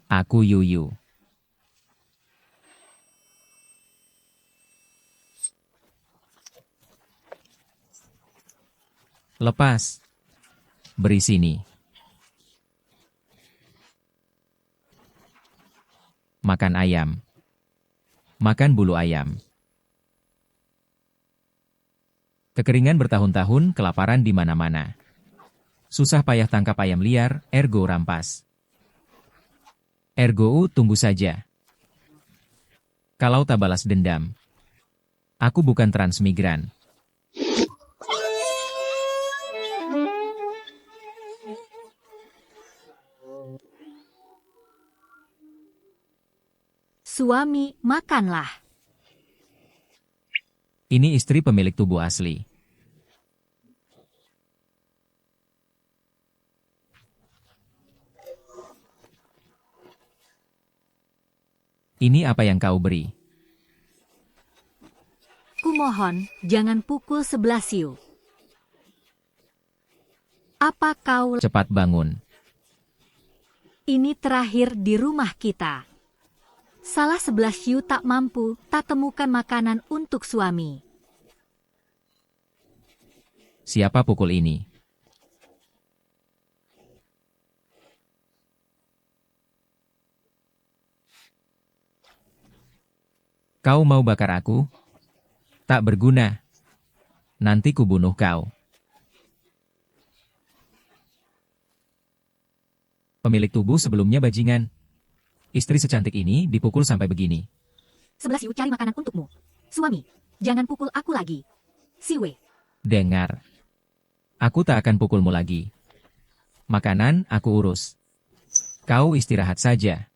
Aku Yuyu. Lepas. Beri sini. Makan ayam. Makan bulu ayam. Kekeringan bertahun-tahun, kelaparan di mana-mana. Susah payah tangkap ayam liar, ergo rampas. Ergo tunggu saja. Kalau tak balas dendam. Aku bukan transmigran. Suami, makanlah. Ini istri pemilik tubuh asli. Ini apa yang kau beri? Kumohon, jangan pukul 11 Yu. Apa kau... Cepat bangun. Ini terakhir di rumah kita. Salah 11 Yu tak mampu, tak temukan makanan untuk suami. Siapa pukul ini? Kau mau bakar aku? Tak berguna. Nanti kubunuh kau. Pemilik tubuh sebelumnya bajingan. Istri secantik ini dipukul sampai begini. 11 Yu cari makanan untukmu. Suami, jangan pukul aku lagi. Siwe. Dengar. Aku tak akan pukulmu lagi. Makanan aku urus. Kau istirahat saja.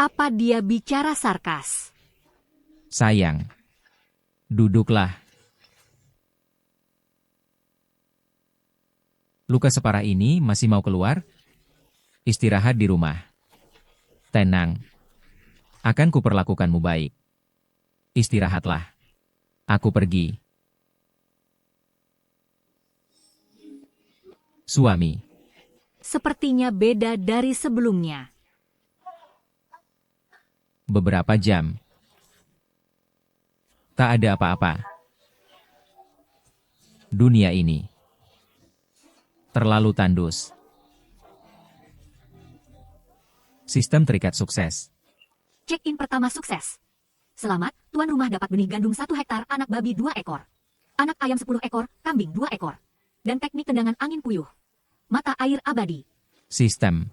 Apa dia bicara sarkas? Sayang. Duduklah. Luka separah ini masih mau keluar? Istirahat di rumah. Tenang. Akan kuperlakukanmu baik. Istirahatlah. Aku pergi. Suami. Sepertinya beda dari sebelumnya. Beberapa jam. Tak ada apa-apa. Dunia ini terlalu tandus. Sistem terikat sukses. Check-in pertama sukses. Selamat, tuan rumah dapat benih gandum 1 hektar, anak babi 2 ekor. Anak ayam 10 ekor, kambing 2 ekor. Dan teknik tendangan angin puyuh. Mata air abadi. Sistem.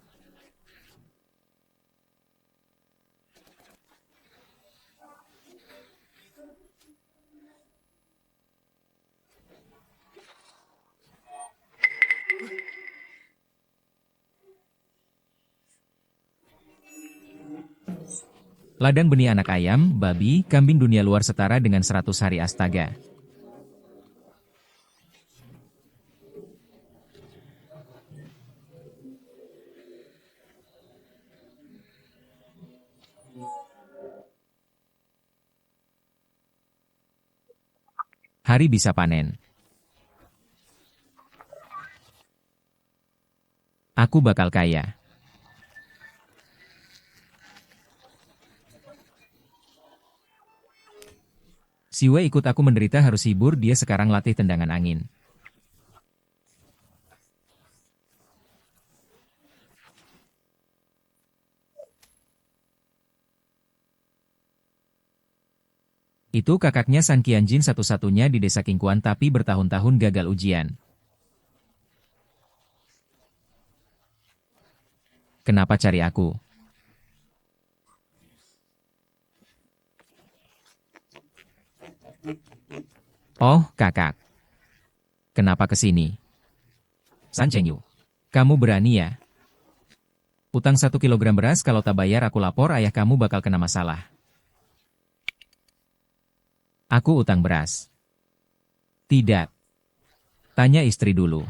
Ladang benih anak ayam, babi, kambing dunia luar setara dengan 100 hari astaga. Hari bisa panen. Aku bakal kaya. Siwe ikut aku menderita harus hibur, dia sekarang latih tendangan angin. Itu kakaknya San Qianjin satu-satunya di desa Qingquan tapi bertahun-tahun gagal ujian. Kenapa cari aku? Oh, kakak. Kenapa kesini? San Chengyu. Kamu berani ya? Utang 1 kilogram beras kalau tak bayar aku lapor ayah kamu bakal kena masalah. Aku utang beras. Tidak. Tanya istri dulu.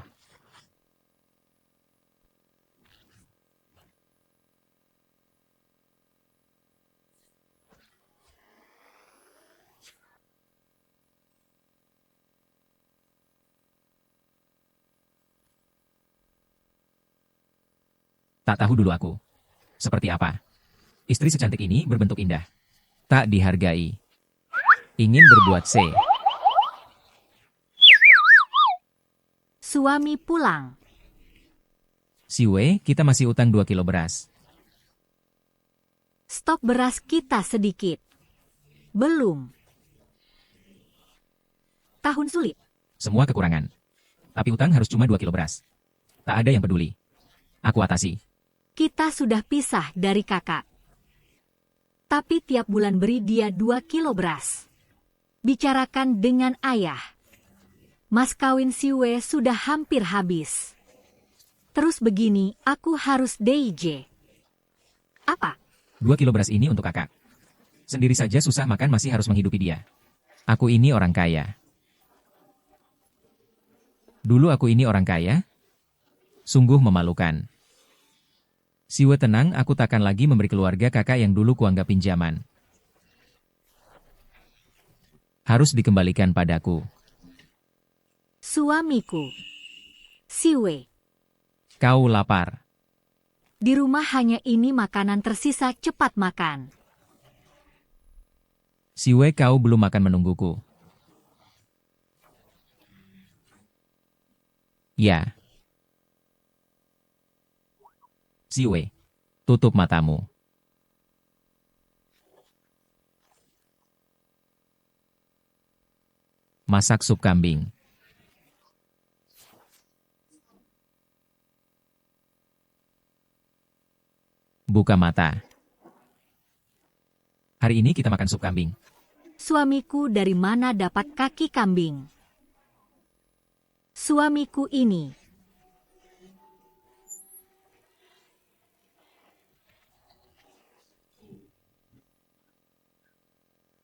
Tak tahu dulu aku. Seperti apa? Istri secantik ini berbentuk indah. Tak dihargai. Ingin berbuat C. Suami pulang. Si Wei, kita masih utang 2 kilo beras. Stok beras kita sedikit. Belum. Tahun sulit. Semua kekurangan. Tapi utang harus cuma 2 kilo beras. Tak ada yang peduli. Aku atasi. Kita sudah pisah dari kakak. Tapi tiap bulan beri dia 2 kilo beras. Bicarakan dengan ayah. Mas kawin Siwe sudah hampir habis. Terus begini, aku harus DJ. Apa? 2 kilo beras ini untuk kakak. Sendiri saja susah makan masih harus menghidupi dia. Aku ini orang kaya. Dulu aku ini orang kaya? Sungguh memalukan. Siwe tenang, aku takkan lagi memberi keluarga kakak yang dulu kuanggap pinjaman. Harus dikembalikan padaku. Suamiku. Siwe. Kau lapar. Di rumah hanya ini makanan tersisa, cepat makan. Siwe, kau belum makan menungguku. Ya. Siwe, tutup matamu. Masak sup kambing. Buka mata. Hari ini kita makan sup kambing. Suamiku dari mana dapat kaki kambing? Suamiku ini.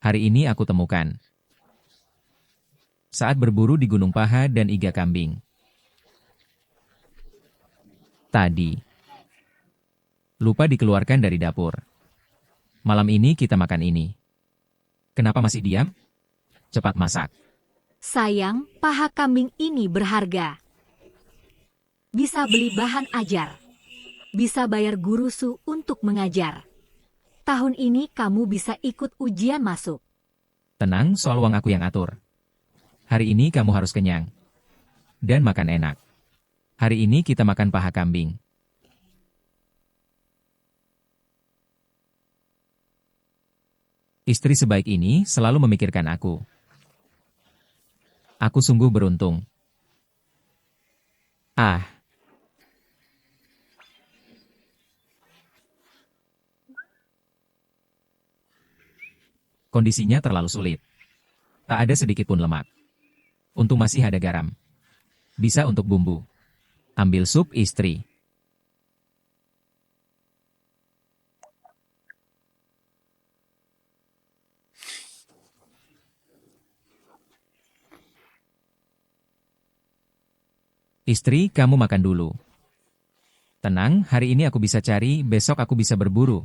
Hari ini aku temukan. Saat berburu di Gunung Paha dan iga kambing. Tadi. Lupa dikeluarkan dari dapur. Malam ini kita makan ini. Kenapa masih diam? Cepat masak. Sayang, paha kambing ini berharga. Bisa beli bahan ajar. Bisa bayar guru su untuk mengajar. Tahun ini kamu bisa ikut ujian masuk. Tenang, soal uang aku yang atur. Hari ini kamu harus kenyang. Dan makan enak. Hari ini kita makan paha kambing. Istri sebaik ini selalu memikirkan aku. Aku sungguh beruntung. Ah. Kondisinya terlalu sulit. Tak ada sedikit pun lemak. Untung masih ada garam. Bisa untuk bumbu. Ambil sup istri. Istri, kamu makan dulu. Tenang, hari ini aku bisa cari, besok aku bisa berburu.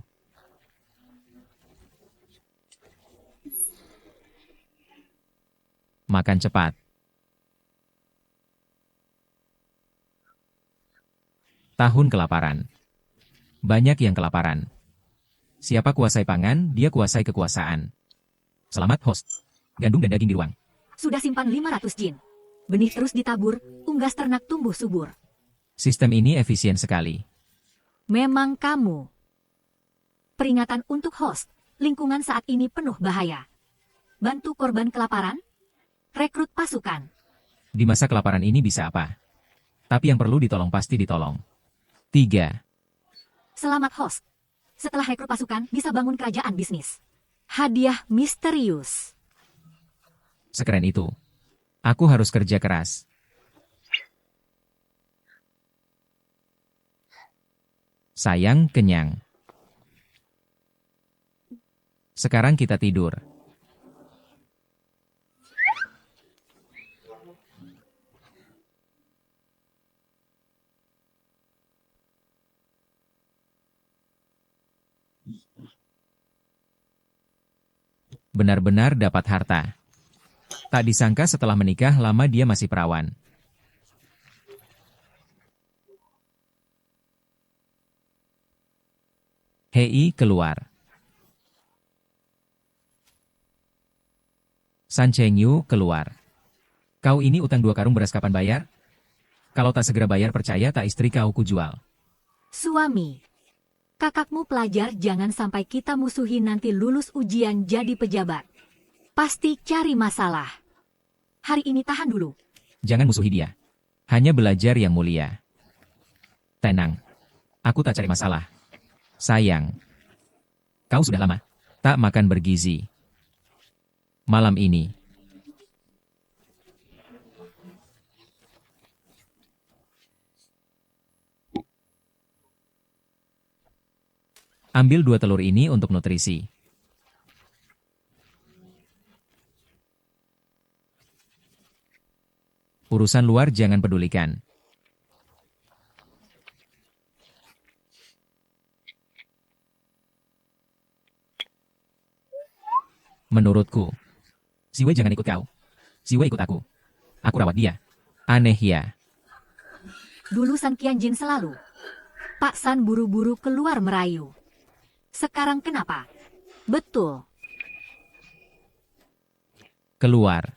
Makan cepat. Tahun kelaparan. Banyak yang kelaparan. Siapa kuasai pangan, dia kuasai kekuasaan. Selamat host. Gandum dan daging di ruang. Sudah simpan 500 jin. Benih terus ditabur, unggas ternak tumbuh subur. Sistem ini efisien sekali. Memang kamu. Peringatan untuk host. Lingkungan saat ini penuh bahaya. Bantu korban kelaparan. Rekrut pasukan. Di masa kelaparan ini bisa apa? Tapi yang perlu ditolong pasti ditolong. 3. Selamat host. Setelah rekrut pasukan, bisa bangun kerajaan bisnis. Hadiah misterius. Sekeren itu. Aku harus kerja keras. Sayang, kenyang. Sekarang kita tidur. Benar-benar dapat harta. Tak disangka setelah menikah lama dia masih perawan. Hei, keluar. San Chengyu, keluar. Kau ini utang 2 karung beras kapan bayar? Kalau tak segera bayar percaya tak istri kau kujual. Suami. Kakakmu pelajar jangan sampai kita musuhi nanti lulus ujian jadi pejabat. Pasti cari masalah. Hari ini tahan dulu. Jangan musuhi dia. Hanya belajar yang mulia. Tenang. Aku tak cari masalah. Sayang. Kau sudah lama tak makan bergizi. Malam ini. Ambil 2 telur ini untuk nutrisi. Urusan luar jangan pedulikan. Menurutku, si Wei jangan ikut kau. Si Wei ikut aku. Aku rawat dia. Aneh ya. Dulu San Qianjin selalu. Pak San buru-buru keluar merayu. Sekarang kenapa? Betul. Keluar.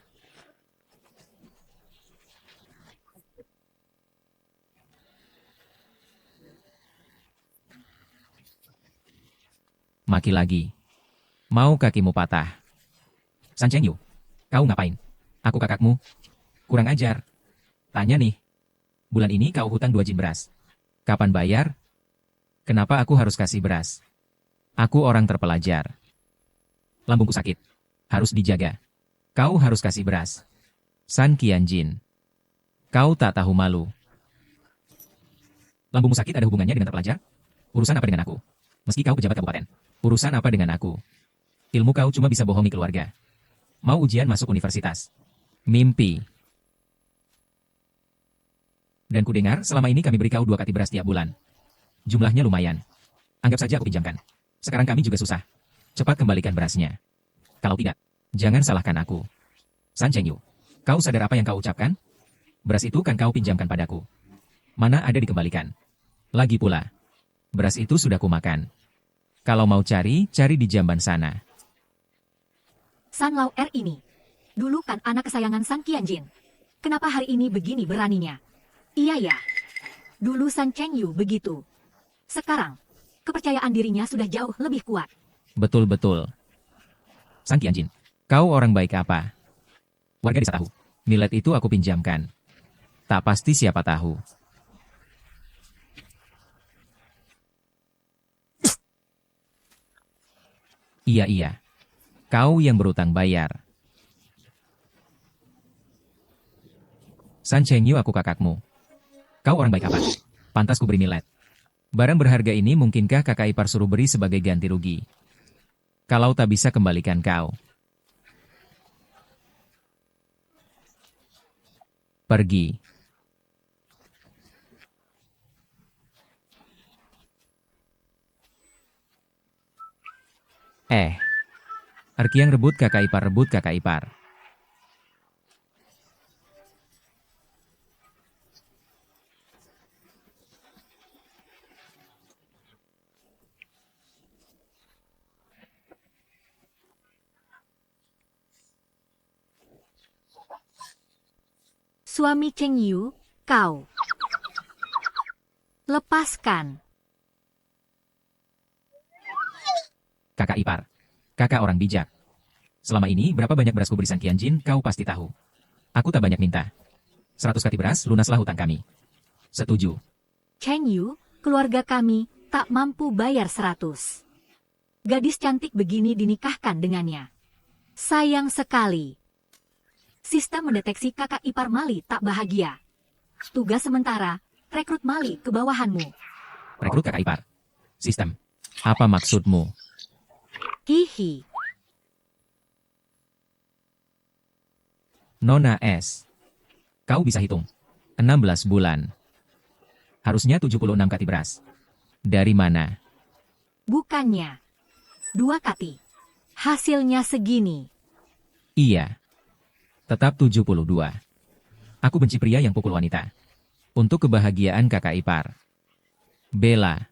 Maki lagi. Mau kakimu patah. San Chengyu, kau ngapain? Aku kakakmu. Kurang ajar. Tanya nih. Bulan ini kau hutang 2 jin beras. Kapan bayar? Kenapa aku harus kasih beras? Aku orang terpelajar. Lambungku sakit. Harus dijaga. Kau harus kasih beras. San Qianjin. Kau tak tahu malu. Lambungmu sakit ada hubungannya dengan terpelajar? Urusan apa dengan aku? Meski kau pejabat kabupaten. Urusan apa dengan aku? Ilmu kau cuma bisa bohongi keluarga. Mau ujian masuk universitas. Mimpi. Dan kudengar selama ini kami beri kau 2 kati beras tiap bulan. Jumlahnya lumayan. Anggap saja aku pinjamkan. Sekarang kami juga susah. Cepat kembalikan berasnya. Kalau tidak, jangan salahkan aku. San Chengyu, kau sadar apa yang kau ucapkan? Beras itu kan kau pinjamkan padaku. Mana ada dikembalikan. Lagi pula, beras itu sudah kumakan. Kalau mau cari, cari di jamban sana. San Lao Er ini. Dulu kan anak kesayangan San Qianjin. Kenapa hari ini begini beraninya? Iya ya. Dulu San Chengyu begitu. Sekarang, kepercayaan dirinya sudah jauh lebih kuat. Betul-betul. San Qianjin, kau orang baik apa? Warga desa tahu. Millet itu aku pinjamkan. Tak pasti siapa tahu. Iya. Kau yang berutang bayar. San Chengyu aku kakakmu. Kau orang baik apa? Pantas ku beri millet. Barang berharga ini mungkinkah kakak ipar suruh beri sebagai ganti rugi? Kalau tak bisa kembalikan kau. Pergi. Erkiang rebut kakak ipar. Suami Chengyu, kau. Lepaskan. Kakak ipar. Kakak orang bijak. Selama ini berapa banyak beras ku beri San Qianjin kau pasti tahu. Aku tak banyak minta. 100 kati beras lunaslah hutang kami. Setuju. Chengyu, keluarga kami tak mampu bayar 100. Gadis cantik begini dinikahkan dengannya. Sayang sekali. Sistem mendeteksi kakak ipar Mali tak bahagia. Tugas sementara, rekrut Mali ke bawahanmu. Rekrut kakak ipar. Sistem. Apa maksudmu? Hihi. Nona S. Kau bisa hitung. 16 bulan. Harusnya 76 kati beras. Dari mana? Bukannya. 2 kati. Hasilnya segini. Iya. Tetap 72. Aku benci pria yang pukul wanita. Untuk kebahagiaan kakak ipar. Bella.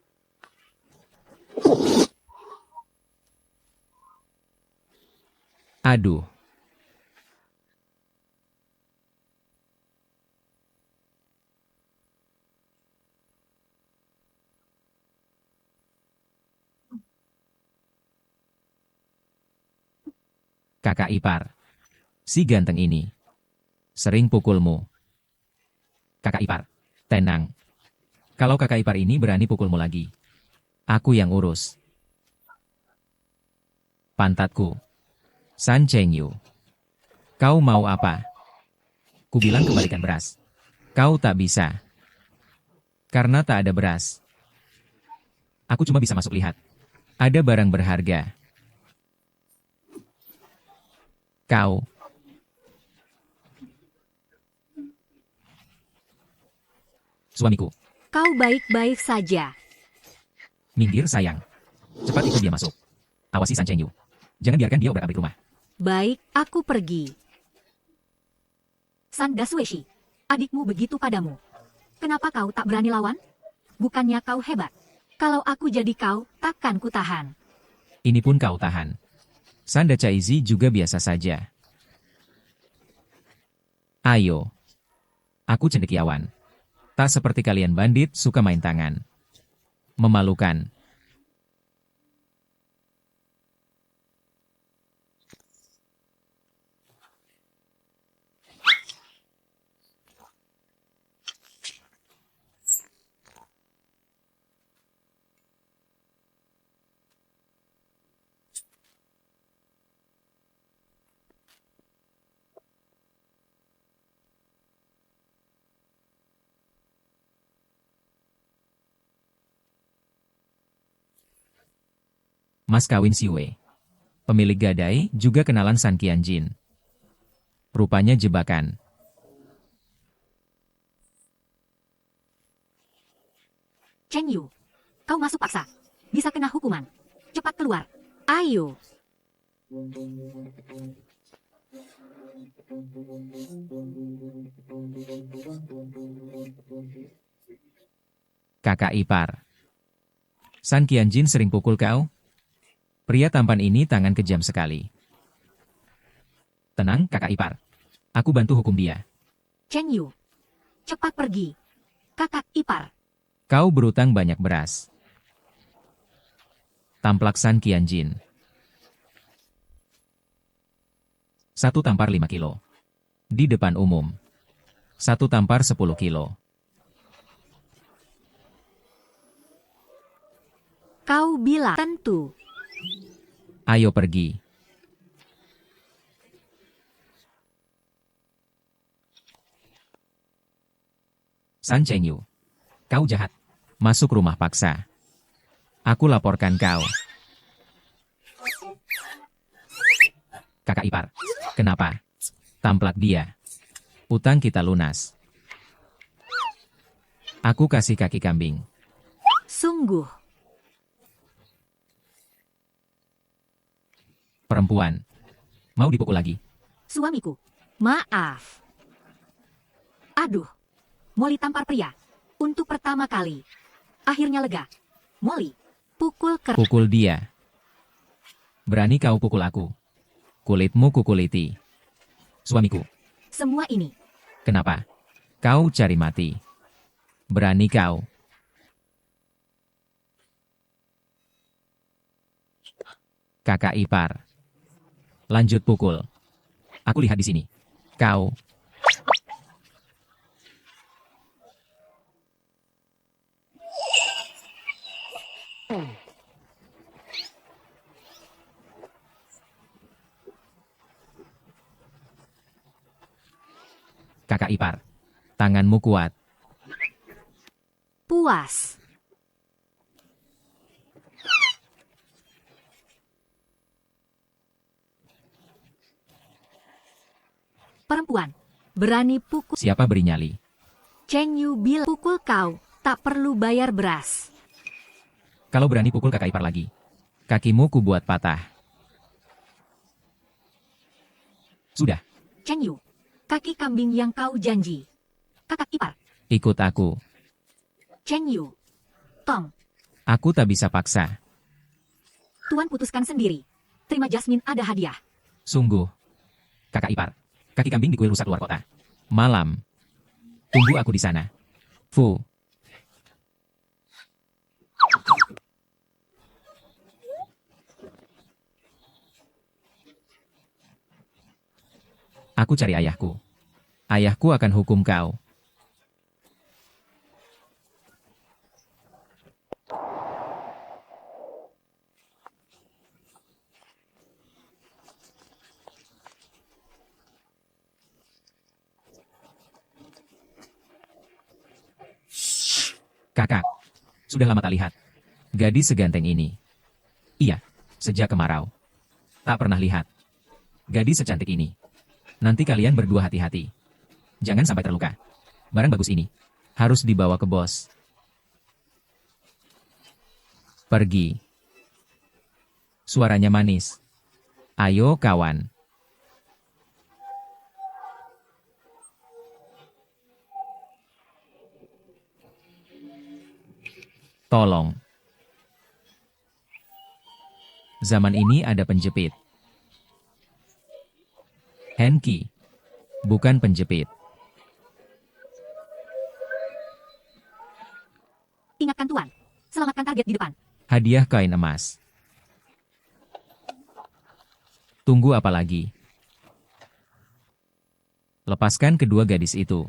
Aduh. Kakak ipar. Si ganteng ini. Sering pukulmu. Kakak ipar. Tenang. Kalau kakak ipar ini berani pukulmu lagi, aku yang urus. Pantatku. San Chengyu. Kau mau apa? Kubilang kembalikan beras. Kau tak bisa. Karena tak ada beras. Aku cuma bisa masuk lihat. Ada barang berharga. Kau. Suamiku. Kau baik-baik saja. Minggir sayang. Cepat ikut dia masuk. Awasi San Chengyu. Jangan biarkan dia obrak-abrik rumah. Baik, aku pergi. San Dasueshi, adikmu begitu padamu. Kenapa kau tak berani lawan? Bukannya kau hebat. Kalau aku jadi kau, takkan ku tahan. Ini pun kau tahan. Sanda Caizi juga biasa saja. Ayo. Aku cendekiawan. Tak seperti kalian bandit suka main tangan. Memalukan. Mas kawin Siwe. Pemilik gadai juga kenalan San Qianjin. Rupanya jebakan. Cheng Yu, kau masuk paksa. Bisa kena hukuman. Cepat keluar. Ayo. Kakak ipar. San Qianjin sering pukul kau? Pria tampan ini tangan kejam sekali. Tenang, kakak ipar. Aku bantu hukum dia. Cheng Yu, cepat pergi. Kakak ipar. Kau berutang banyak beras. Tamplak San Qianjin. 1 tampar 5 kilo. Di depan umum. 1 tampar 10 kilo. Kau bilang tentu. Ayo pergi. San Chengyu. Kau jahat. Masuk rumah paksa. Aku laporkan kau. Kakak ipar. Kenapa? Tamplak dia. Utang kita lunas. Aku kasih kaki kambing. Sungguh. Perempuan. Mau dipukul lagi? Suamiku. Maaf. Aduh. Molly tampar pria. Untuk pertama kali. Akhirnya lega. Molly. Pukul keras. Pukul dia. Berani kau pukul aku. Kulitmu kukuliti. Suamiku. Semua ini. Kenapa? Kau cari mati. Berani kau. Kakak ipar. Lanjut pukul. Aku lihat di sini. Kau. Kakak ipar. Tanganmu kuat. Puas. Perempuan. Berani pukul. Siapa beri nyali? Cheng Yu bilang pukul kau. Tak perlu bayar beras. Kalau berani pukul kakak ipar lagi. Kakimu ku buat patah. Sudah. Cheng Yu. Kaki kambing yang kau janji. Kakak ipar. Ikut aku. Cheng Yu. Tong. Aku tak bisa paksa. Tuan putuskan sendiri. Terima Jasmine, ada hadiah. Sungguh. Kakak ipar. Kaki kambing di kuil rusak luar kota. Malam. Tunggu aku di sana. Fu. Aku cari ayahku. Ayahku akan hukum kau. Kakak, sudah lama tak lihat. Gadis seganteng ini. Iya, sejak kemarau. Tak pernah lihat. Gadis secantik ini. Nanti kalian berdua hati-hati. Jangan sampai terluka. Barang bagus ini harus dibawa ke bos. Pergi. Suaranya manis. Ayo kawan. Tolong. Zaman ini ada penjepit. Henki. Bukan penjepit. Ingatkan Tuan. Selamatkan target di depan. Hadiah kain emas. Tunggu apa lagi? Lepaskan kedua gadis itu.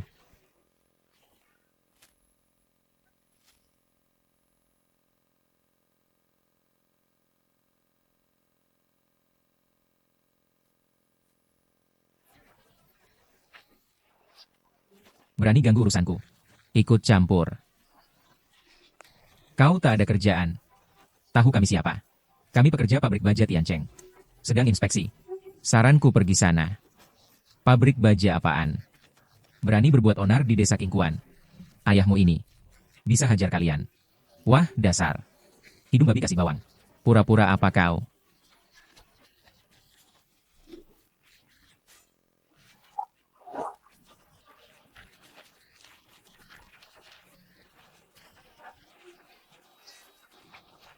Berani ganggu urusanku. Ikut campur. Kau tak ada kerjaan. Tahu kami siapa? Kami pekerja pabrik baja Tiancheng. Sedang inspeksi. Saranku pergi sana. Pabrik baja apaan? Berani berbuat onar di desa Kingkuan. Ayahmu ini bisa hajar kalian. Wah, dasar. Hidung babi kasih bawang. Pura-pura apa kau?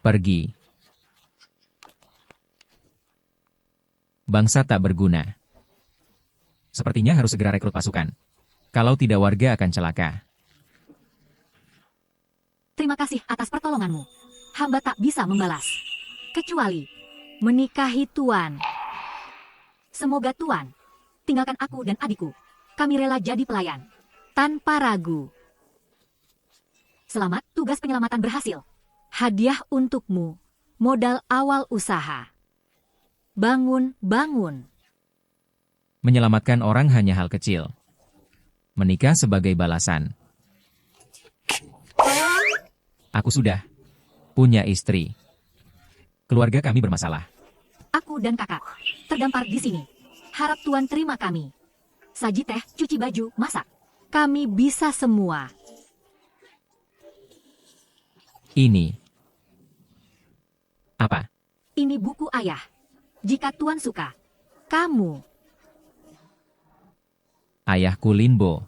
Pergi. Bangsa tak berguna. Sepertinya harus segera rekrut pasukan. Kalau tidak warga akan celaka. Terima kasih atas pertolonganmu. Hamba tak bisa membalas. Kecuali menikahi Tuan. Semoga Tuan tinggalkan aku dan adikku. Kami rela jadi pelayan. Tanpa ragu. Selamat, tugas penyelamatan berhasil. Hadiah untukmu. Modal awal usaha. Bangun, bangun. Menyelamatkan orang hanya hal kecil. Menikah sebagai balasan. Aku sudah punya istri. Keluarga kami bermasalah. Aku dan kakak terdampar di sini. Harap Tuan terima kami. Saji teh, cuci baju, masak. Kami bisa semua. Ini. Apa? Ini buku ayah. Jika Tuan suka, kamu. Ayahku Linbo.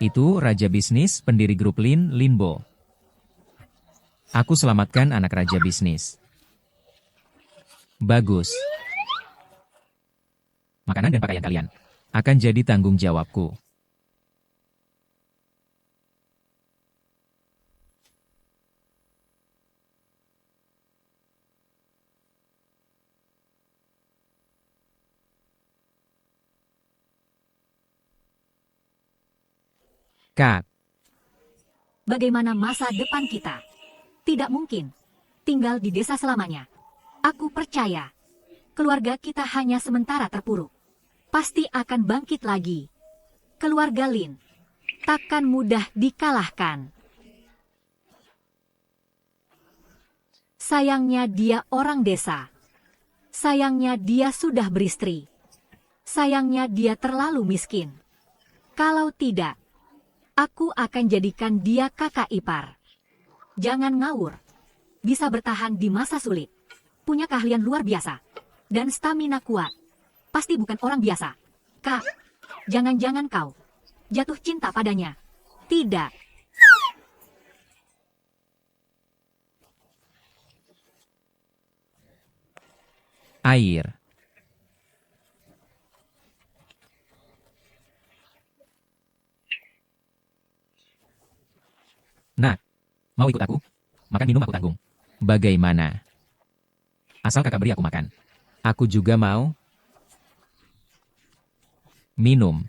Itu raja bisnis pendiri grup Linbo. Aku selamatkan anak raja bisnis. Bagus. Makanan dan pakaian kalian akan jadi tanggung jawabku. Kak, Bagaimana masa depan kita? Tidak mungkin tinggal di desa selamanya. Aku percaya keluarga kita hanya sementara terpuruk. Pasti akan bangkit lagi. Keluarga Lin takkan mudah dikalahkan. Sayangnya dia orang desa. Sayangnya dia sudah beristri. Sayangnya dia terlalu miskin. Kalau tidak, aku akan jadikan dia kakak ipar. Jangan ngawur. Bisa bertahan di masa sulit. Punya keahlian luar biasa. Dan stamina kuat. Pasti bukan orang biasa. Kak, jangan-jangan kau jatuh cinta padanya. Tidak. Air. Nak, mau ikut aku? Makan minum aku tanggung. Bagaimana? Asal kakak beri aku makan. Aku juga mau minum.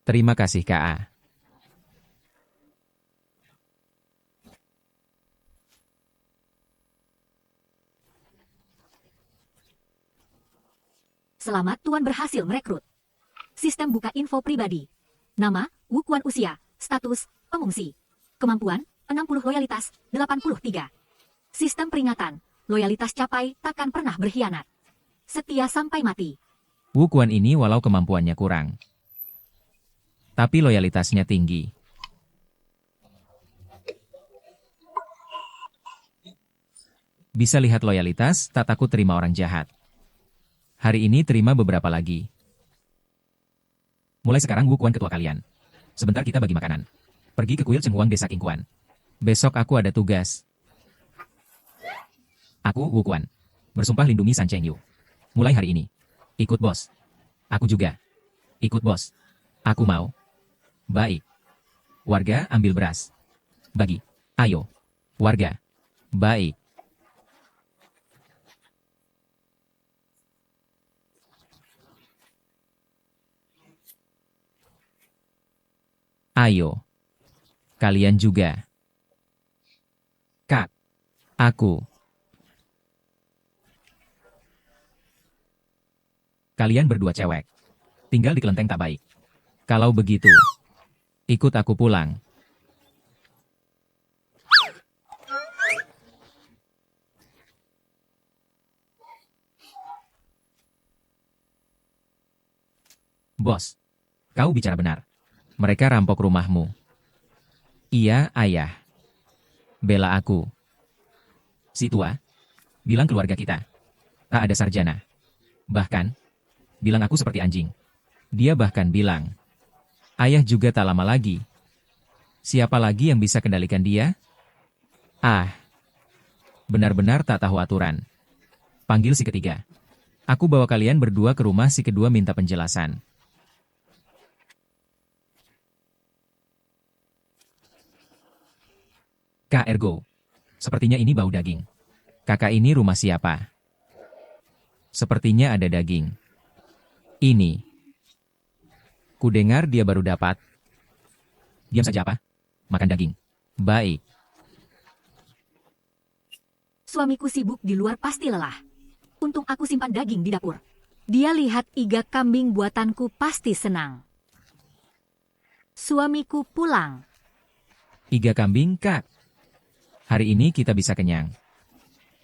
Terima kasih, Kak. Selamat Tuan berhasil merekrut. Sistem buka info pribadi. Nama, Wukuan usia, status, pengungsi. Kemampuan, 60 loyalitas, 83. Sistem peringatan, loyalitas capai takkan pernah berkhianat. Setia sampai mati. Wukuan ini walau kemampuannya kurang, tapi loyalitasnya tinggi. Bisa lihat loyalitas, tak takut terima orang jahat. Hari ini terima beberapa lagi. Mulai sekarang Wukuan ketua kalian. Sebentar kita bagi makanan. Pergi ke kuil Cenghuang Desa Kingkuan. Besok aku ada tugas. Aku, Wukuan. Bersumpah lindungi San Chengyu. Mulai hari ini. Ikut bos. Aku juga. Ikut bos. Aku mau. Baik. Warga, ambil beras. Bagi. Ayo. Warga. Baik. Ayo. Kalian juga. Kak. Aku. Kalian berdua cewek. Tinggal di kelenteng tak baik. Kalau begitu, ikut aku pulang. Bos, kau bicara benar. Mereka rampok rumahmu. Iya, ayah. Bela aku. Si tua, bilang keluarga kita. Tak ada sarjana. Bahkan, bilang aku seperti anjing. Dia bahkan bilang, ayah juga tak lama lagi. Siapa lagi yang bisa kendalikan dia? Ah, benar-benar tak tahu aturan. Panggil si ketiga. Aku bawa kalian berdua ke rumah si kedua minta penjelasan. Kak Ergo. Sepertinya ini bau daging. Kakak ini rumah siapa? Sepertinya ada daging. Ini. Kudengar dia baru dapat. Diam saja apa? Makan daging. Baik. Suamiku sibuk di luar pasti lelah. Untung aku simpan daging di dapur. Dia lihat iga kambing buatanku pasti senang. Suamiku pulang. Iga kambing, Kak. Hari ini kita bisa kenyang.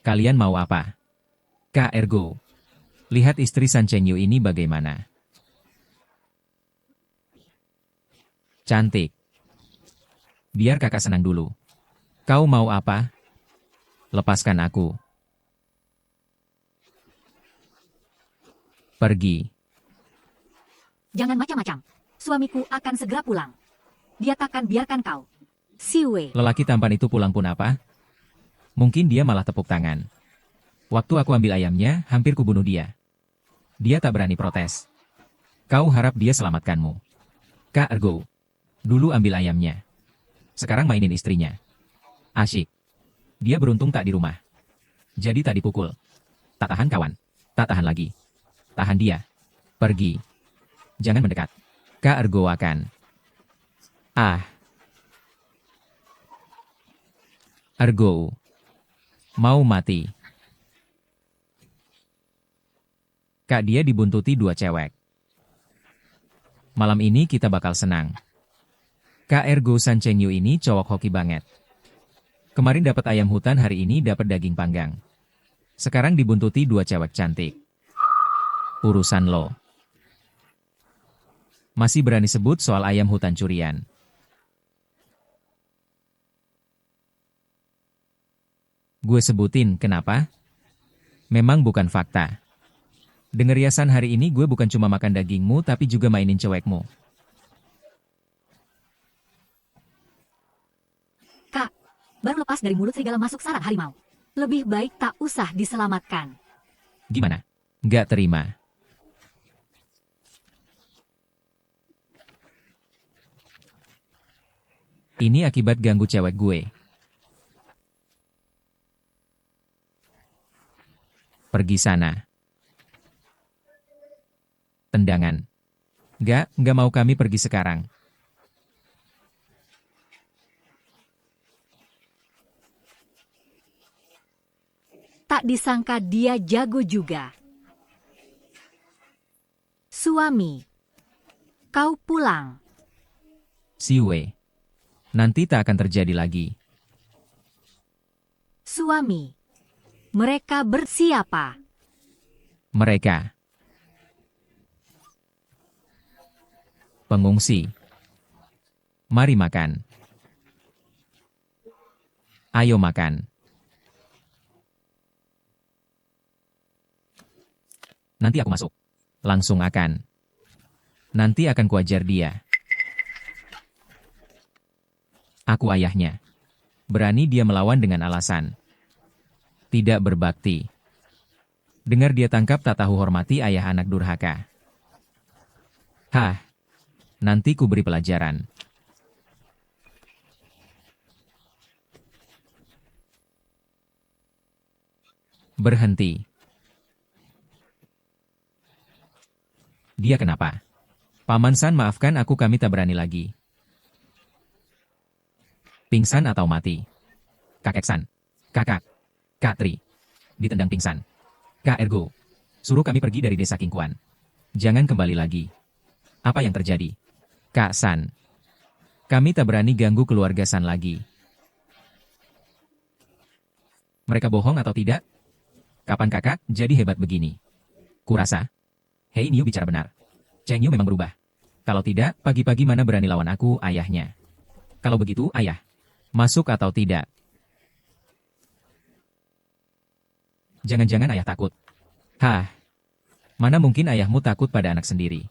Kalian mau apa? Kak Ergo. Lihat istri San Chengyu ini bagaimana. Cantik. Biar kakak senang dulu. Kau mau apa? Lepaskan aku. Pergi. Jangan macam-macam. Suamiku akan segera pulang. Dia takkan biarkan kau. Siwe. Lelaki tampan itu pulang pun apa? Mungkin dia malah tepuk tangan. Waktu aku ambil ayamnya, hampir kubunuh dia. Dia tak berani protes. Kau harap dia selamatkanmu. Kak Ergo. Dulu ambil ayamnya. Sekarang mainin istrinya. Asyik. Dia beruntung tak di rumah. Jadi tak dipukul. Tak tahan kawan. Tak tahan lagi. Tahan dia. Pergi. Jangan mendekat. Kak Ergo akan. Ah. Ergo. Mau mati. Kak dia dibuntuti dua cewek. Malam ini kita bakal senang. Kak Ergo San Chengyu ini cowok hoki banget. Kemarin dapat ayam hutan, hari ini dapat daging panggang. Sekarang dibuntuti dua cewek cantik. Urusan lo. Masih berani sebut soal ayam hutan curian. Gue sebutin, kenapa? Memang bukan fakta. Denger Yasan, hari ini gue bukan cuma makan dagingmu tapi juga mainin cewekmu. Kak, baru lepas dari mulut serigala masuk sarang harimau. Lebih baik tak usah diselamatkan. Gimana? Nggak terima. Ini akibat ganggu cewek gue. Pergi sana. Tendangan. Nggak mau, kami pergi sekarang. Tak disangka dia jago juga. Suami, kau pulang. Siwe. Nanti tak akan terjadi lagi. Suami, mereka bersiapa? Mereka. Pengungsi. Mari makan. Ayo makan. Nanti aku masuk. Langsung akan. Nanti akan kuajar dia. Aku ayahnya. Berani dia melawan dengan alasan tidak berbakti. Dengar dia tangkap tak tahu hormati ayah anak durhaka. Hah, nanti ku beri pelajaran. Berhenti. Dia kenapa? Paman San, maafkan aku, kami tak berani lagi. Pingsan atau mati? Kakek San. Kakak. Kak Tri. Ditendang pingsan. Kak Ergo. Suruh kami pergi dari desa Kingkuan. Jangan kembali lagi. Apa yang terjadi? Kak San. Kami tak berani ganggu keluarga San lagi. Mereka bohong atau tidak? Kapan kakak jadi hebat begini? Kurasa. Hei Niu bicara benar. Cheng Yu memang berubah. Kalau tidak, pagi-pagi mana berani lawan aku, ayahnya. Kalau begitu, ayah. Masuk atau tidak? Jangan-jangan ayah takut. Hah? Mana mungkin ayahmu takut pada anak sendiri?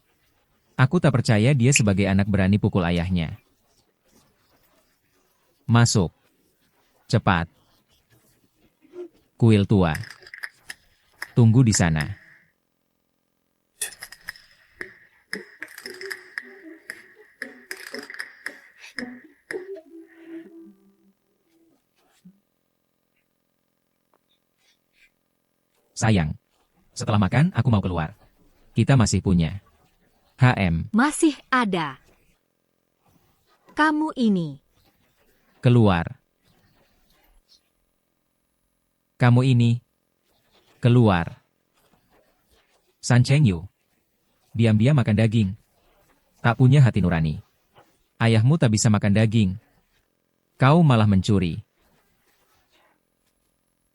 Aku tak percaya dia sebagai anak berani pukul ayahnya. Masuk. Cepat. Kuil tua. Tunggu di sana. Sayang. Setelah makan, aku mau keluar. Kita masih punya. HM. Masih ada. Kamu ini. Keluar. Kamu ini. Keluar. San Cheng Yu. Diam-diam makan daging. Tak punya hati nurani. Ayahmu tak bisa makan daging. Kau malah mencuri.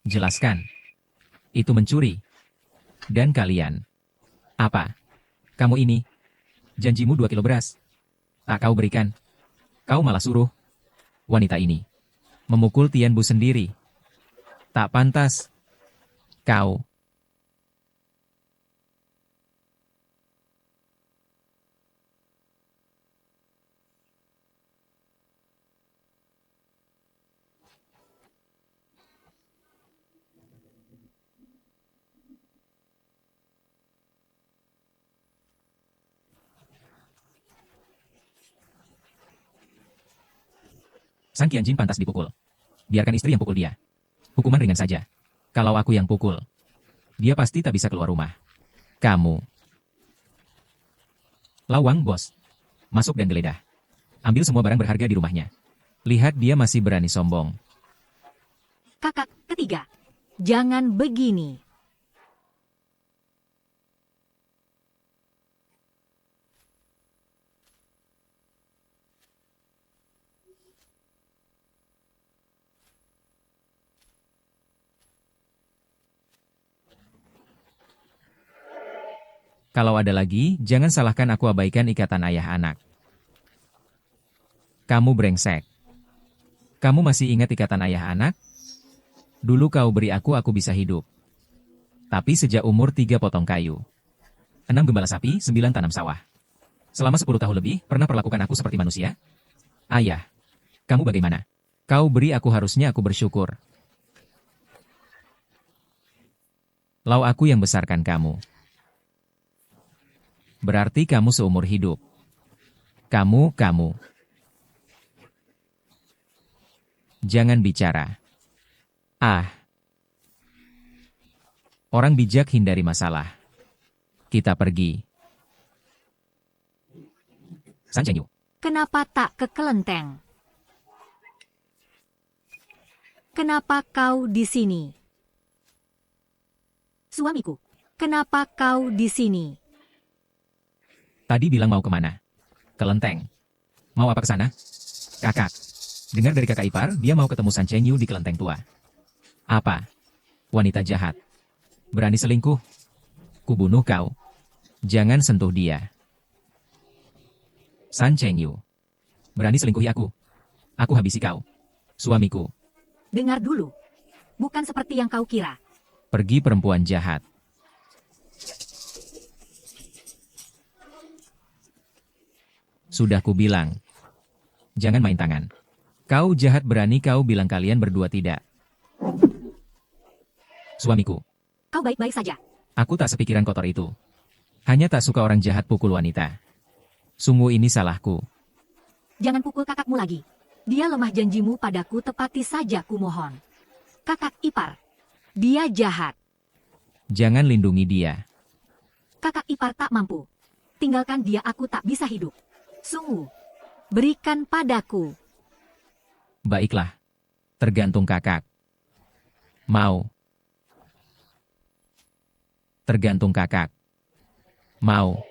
Jelaskan. Itu mencuri. Dan kalian. Apa? Kamu ini. Janjimu 2 kilo beras. Tak kau berikan. Kau malah suruh wanita ini memukul Tian Bu sendiri. Tak pantas. Kau. Sang Qianjin pantas dipukul. Biarkan istri yang pukul dia. Hukuman ringan saja. Kalau aku yang pukul, dia pasti tak bisa keluar rumah. Kamu. Lawang, bos. Masuk dan geledah. Ambil semua barang berharga di rumahnya. Lihat dia masih berani sombong. Kakak ketiga. Jangan begini. Kalau ada lagi, jangan salahkan aku, abaikan ikatan ayah anak. Kamu brengsek. Kamu masih ingat ikatan ayah anak? Dulu kau beri aku bisa hidup. Tapi sejak umur 3 potong kayu. 6 gembala sapi, 9 tanam sawah. Selama 10 tahun lebih, pernah perlakukan aku seperti manusia? Ayah, kamu bagaimana? Kau beri aku harusnya aku bersyukur. Lau aku yang besarkan kamu. Berarti kamu seumur hidup. Kamu. Jangan bicara. Ah. Orang bijak hindari masalah. Kita pergi. San Chengyu. Kenapa tak ke kelenteng? Kenapa kau di sini? Suamiku, kenapa kau di sini? Tadi bilang mau kemana? Kelenteng. Mau apa ke sana? Kakak. Dengar dari kakak ipar, dia mau ketemu San Chengyu di kelenteng tua. Apa? Wanita jahat. Berani selingkuh? Kubunuh kau. Jangan sentuh dia. San Chengyu. Berani selingkuhi aku. Aku habisi kau. Suamiku. Dengar dulu. Bukan seperti yang kau kira. Pergi perempuan jahat. Sudah kubilang. Jangan main tangan. Kau jahat berani kau bilang kalian berdua tidak. Suamiku. Kau baik-baik saja. Aku tak sepikiran kotor itu. Hanya tak suka orang jahat pukul wanita. Sungguh ini salahku. Jangan pukul kakakmu lagi. Dia lemah janjimu padaku, tepati saja kumohon. Kakak ipar. Dia jahat. Jangan lindungi dia. Kakak ipar tak mampu. Tinggalkan dia, aku tak bisa hidup. Sungguh. Berikan padaku. Baiklah. Tergantung kakak. Mau. Tergantung kakak. Mau.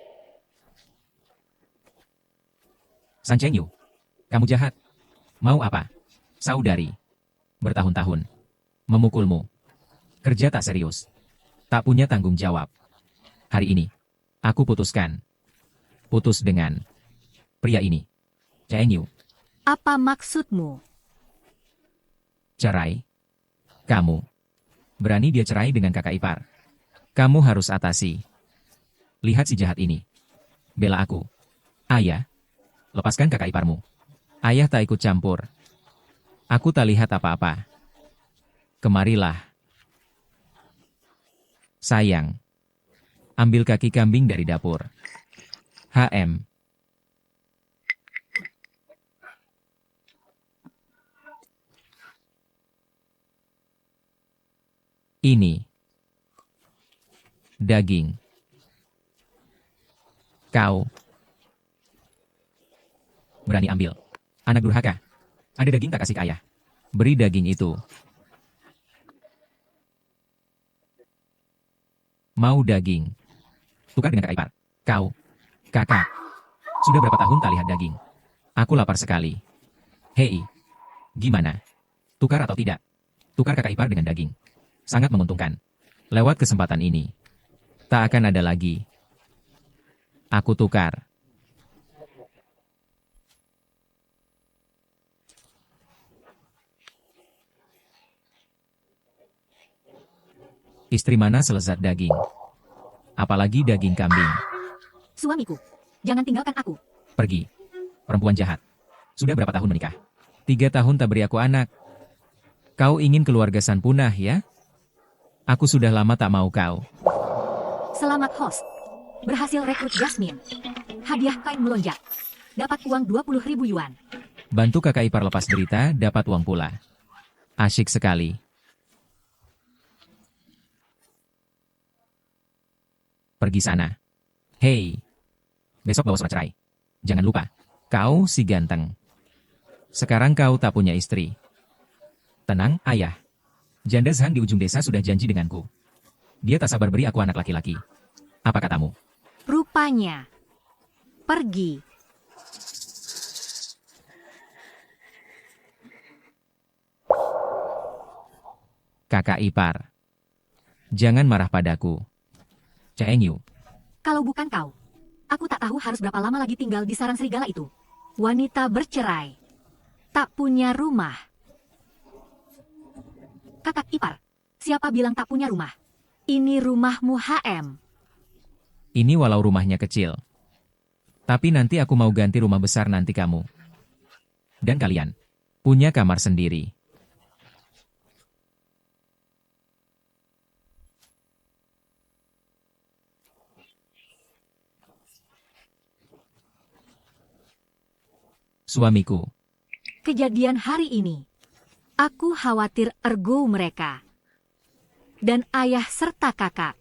San Chengyu. Kamu jahat. Mau apa? Saudari. Bertahun-tahun. Memukulmu. Kerja tak serius. Tak punya tanggung jawab. Hari ini. Aku putuskan. Putus dengan pria ini. Chengyu. Apa maksudmu? Cerai. Kamu. Berani dia cerai dengan kakak ipar. Kamu harus atasi. Lihat si jahat ini. Bela aku. Ayah. Lepaskan kakak iparmu. Ayah tak ikut campur. Aku tak lihat apa-apa. Kemarilah. Sayang. Ambil kaki kambing dari dapur. HM. Ini. Daging. Kau. Berani ambil. Anak durhaka. Ada daging tak kasih ke ayah. Beri daging itu. Mau daging. Tukar dengan kakak ipar. Kau. Kakak. Sudah berapa tahun tak lihat daging? Aku lapar sekali. Hei. Gimana? Tukar atau tidak? Tukar kakak ipar dengan daging. Sangat menguntungkan. Lewat kesempatan ini. Tak akan ada lagi. Aku tukar. Istri mana selezat daging? Apalagi daging kambing. Suamiku, jangan tinggalkan aku. Pergi. Perempuan jahat. Sudah berapa tahun menikah? 3 tahun tak beri aku anak. Kau ingin keluarga San punah ya? Aku sudah lama tak mau kau. Selamat host. Berhasil rekrut Jasmine. Hadiah kain melonjak. Dapat uang 20.000 yuan. Bantu kakak ipar lepas derita, dapat uang pula. Asyik sekali. Pergi sana. Hei. Besok bawa surat cerai. Jangan lupa. Kau si ganteng. Sekarang kau tak punya istri. Tenang, ayah. Janda Zhang di ujung desa sudah janji denganku. Dia tak sabar beri aku anak laki-laki. Apa katamu? Rupanya. Pergi. Kakak ipar. Jangan marah padaku. Chengyu. Kalau bukan kau, aku tak tahu harus berapa lama lagi tinggal di sarang serigala itu. Wanita bercerai. Tak punya rumah. Kakak ipar, siapa bilang tak punya rumah? Ini rumahmu HM. Ini walau rumahnya kecil. Tapi nanti aku mau ganti rumah besar nanti kamu. Dan kalian punya kamar sendiri. Suamiku, Kejadian hari ini. Aku khawatir ergo mereka. Dan ayah serta kakak.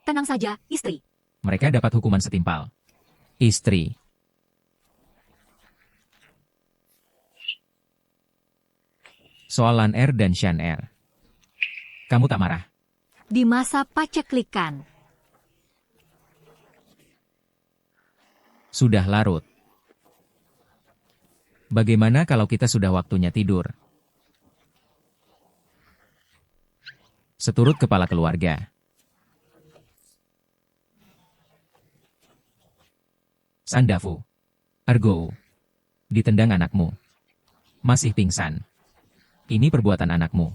Tenang saja, istri. mereka dapat hukuman setimpal. Istri. Soal Lan Er dan Shan Er. Kamu tak marah? Di masa paceklikan. Sudah larut. Bagaimana kalau kita sudah waktunya tidur? Seturut kepala keluarga. Sandafu. Ergo. Ditendang anakmu. Masih pingsan. Ini perbuatan anakmu.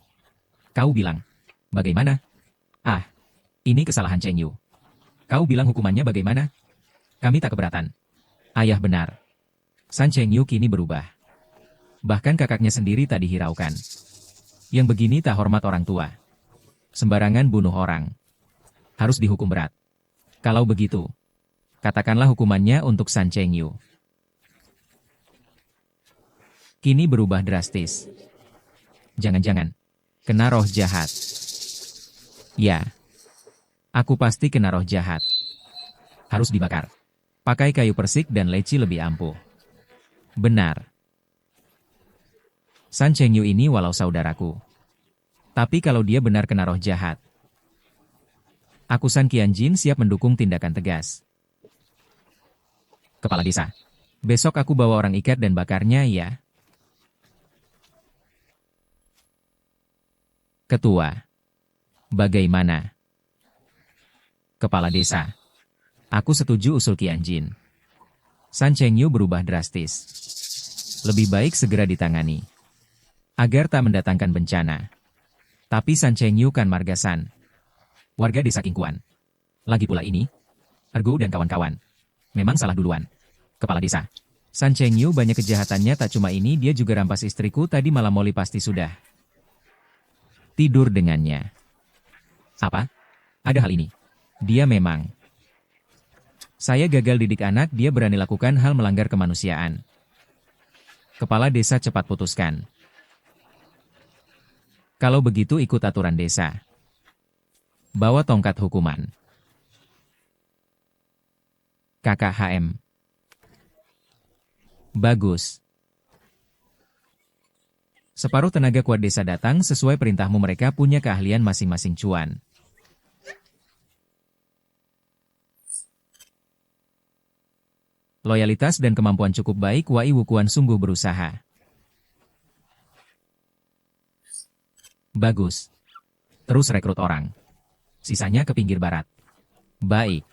Kau bilang. Bagaimana? Ah. Ini kesalahan Cheng Yu. Kau bilang hukumannya bagaimana? Kami tak keberatan. Ayah benar. San Cheng Yu kini berubah. Bahkan kakaknya sendiri tak dihiraukan. Yang begini tak hormat orang tua. Sembarangan bunuh orang. Harus dihukum berat. Kalau begitu, katakanlah hukumannya untuk San Cheng Yu. Kini berubah drastis. Jangan-jangan kena roh jahat. Ya, aku pasti kena roh jahat. Harus dibakar. Pakai kayu persik dan leci lebih ampuh. Benar. San Cheng Yu ini walau saudaraku. Tapi kalau dia benar kena roh jahat, aku San Qianjin siap mendukung tindakan tegas. Kepala desa. Besok aku bawa orang ikat dan bakarnya ya. Ketua. Bagaimana? Kepala desa. Aku setuju usul Qianjin. San Cheng Yu berubah drastis. Lebih baik segera ditangani. Agar tak mendatangkan bencana. Tapi San Cheng Yu kan margasan. Warga desa Qingquan. Lagi pula ini. Ergo dan kawan-kawan. Memang salah duluan. Kepala desa. San Cheng Yu banyak kejahatannya tak cuma ini dia juga rampas istriku tadi malam Molly pasti sudah. Tidur dengannya. Apa? Ada hal ini. Dia memang. Saya gagal didik anak dia berani lakukan hal melanggar kemanusiaan. Kepala desa cepat putuskan. Kalau begitu ikut aturan desa. Bawa tongkat hukuman. Kakak HM. Bagus. Separuh tenaga kuat desa datang sesuai perintahmu mereka punya keahlian masing-masing cuan. Loyalitas dan kemampuan cukup baik Wai Wukuan sungguh berusaha. Bagus. Terus rekrut orang. Sisanya ke pinggir barat. Baik.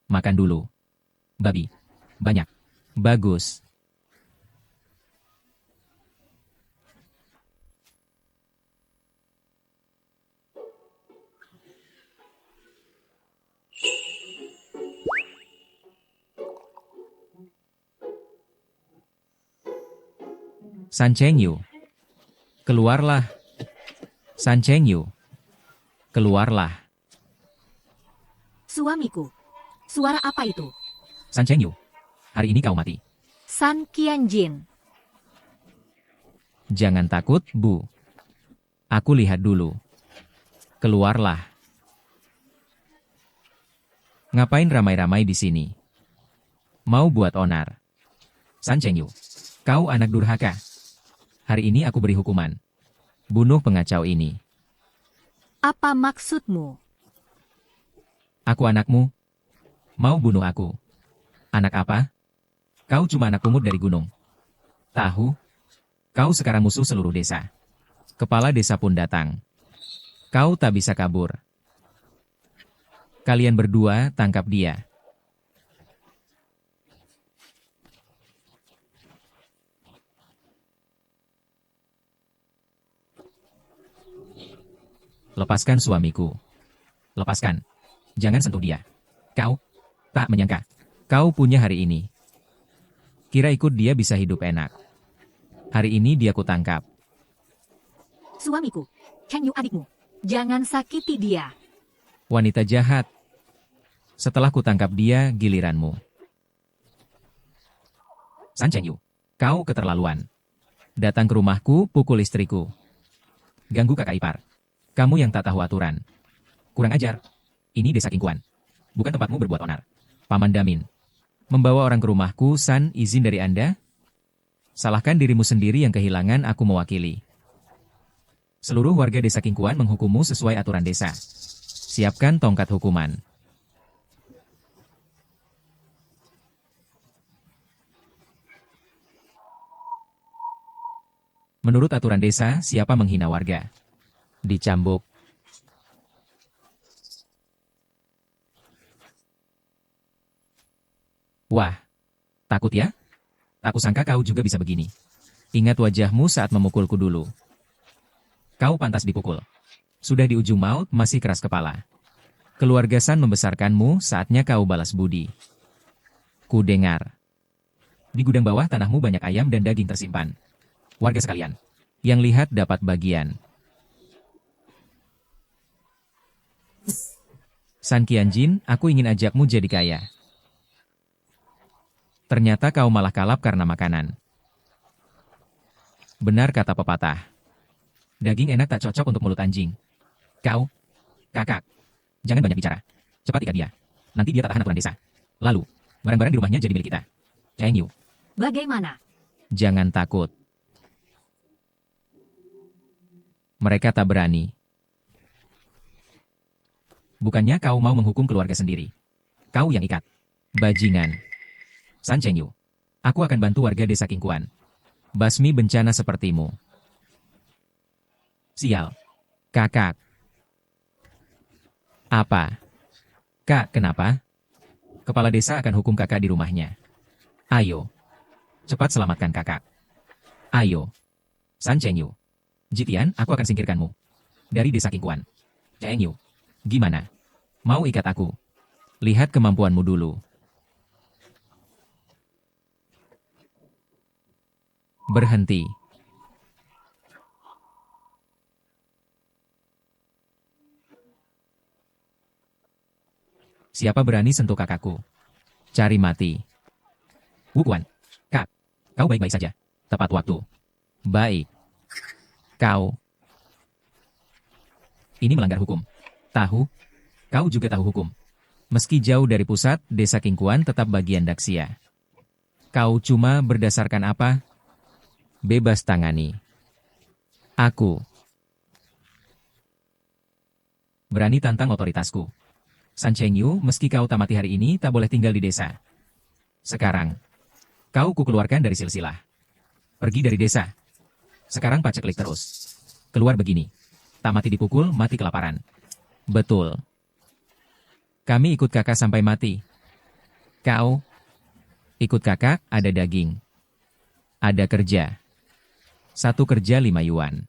Makan dulu. Babi. Banyak. Bagus. San Cheng Yu. Keluarlah. San Cheng Yu. Keluarlah. Suamiku. Suara apa itu? San Cheng Yu. Hari ini kau mati. San Qianjin. Jangan takut, Bu. Aku lihat dulu. Keluarlah. Ngapain ramai-ramai di sini? Mau buat onar. San Cheng Yu. Kau anak durhaka. Hari ini aku beri hukuman. Bunuh pengacau ini. Apa maksudmu? Aku anakmu. Mau bunuh aku. Anak apa? Kau cuma anak pungut dari gunung. Tahu? Kau sekarang musuh seluruh desa. Kepala desa pun datang. Kau tak bisa kabur. Kalian berdua tangkap dia. Lepaskan suamiku. Lepaskan. Jangan sentuh dia. Kau tak menyangka. Kau punya hari ini. Kira ikut dia bisa hidup enak. Hari ini dia kutangkap. Suamiku, Cheng Yu adikmu. Jangan sakiti dia. Wanita jahat. Setelah kutangkap dia, giliranmu. San Cheng Yu, kau keterlaluan. Datang ke rumahku, pukul istriku. Ganggu kakak ipar. Kamu yang tak tahu aturan. Kurang ajar. Ini desa Kingkuan. Bukan tempatmu berbuat onar. Paman Damin. Membawa orang ke rumahku, San, izin dari Anda? Salahkan dirimu sendiri yang kehilangan aku mewakili. Seluruh warga desa Kingkuan menghukummu sesuai aturan desa. Siapkan tongkat hukuman. Menurut aturan desa, siapa menghina warga? Dicambuk. Wah, takut ya? Tak kusangka kau juga bisa begini. Ingat wajahmu saat memukulku dulu. Kau pantas dipukul. Sudah di ujung maut, masih keras kepala. Keluarga San membesarkanmu, saatnya kau balas budi. Ku dengar. Di gudang bawah tanahmu banyak ayam dan daging tersimpan. Warga sekalian, yang lihat dapat bagian. San Qianjin, aku ingin ajakmu jadi kaya. Ternyata kau malah kalap karena makanan. Benar kata pepatah. Daging enak tak cocok untuk mulut anjing. Kau, kakak, jangan banyak bicara. Cepat ikat dia. Nanti dia tak tahan aturan desa. Lalu, barang-barang di rumahnya jadi milik kita. Cheng Yu. Bagaimana? Jangan takut. Mereka tak berani. Bukannya kau mau menghukum keluarga sendiri. Kau yang ikat. Bajingan. San Cheng Yu. Aku akan bantu warga desa Kingkuan. Basmi bencana sepertimu. Sial. Kakak. Apa? Kak, kenapa? Kepala desa akan hukum kakak di rumahnya. Ayo. Cepat selamatkan kakak. Ayo. San Cheng Yu. Jitian, aku akan singkirkanmu. Dari desa Kingkuan. Cheng Yu. Gimana? Mau ikat aku? Lihat kemampuanmu dulu. Berhenti. Siapa berani sentuh kakakku? Cari mati. Wukuan. Kak, kau baik-baik saja. Tepat waktu. Baik. Kau. Ini melanggar hukum. Tahu? Kau juga tahu hukum. Meski jauh dari pusat, desa Kingkuan tetap bagian Daxia. Kau cuma berdasarkan apa? Bebas tangani. Aku. Berani tantang otoritasku. San Cheng Yu, meski kau tamati hari ini, tak boleh tinggal di desa. Sekarang, kau kukeluarkan dari silsilah. Pergi dari desa. Sekarang paceklik terus. Keluar begini. Tak mati dipukul, mati kelaparan. Betul. Kami ikut kakak sampai mati. Kau? Ikut kakak, ada daging. Ada kerja. 1 kerja 5 yuan.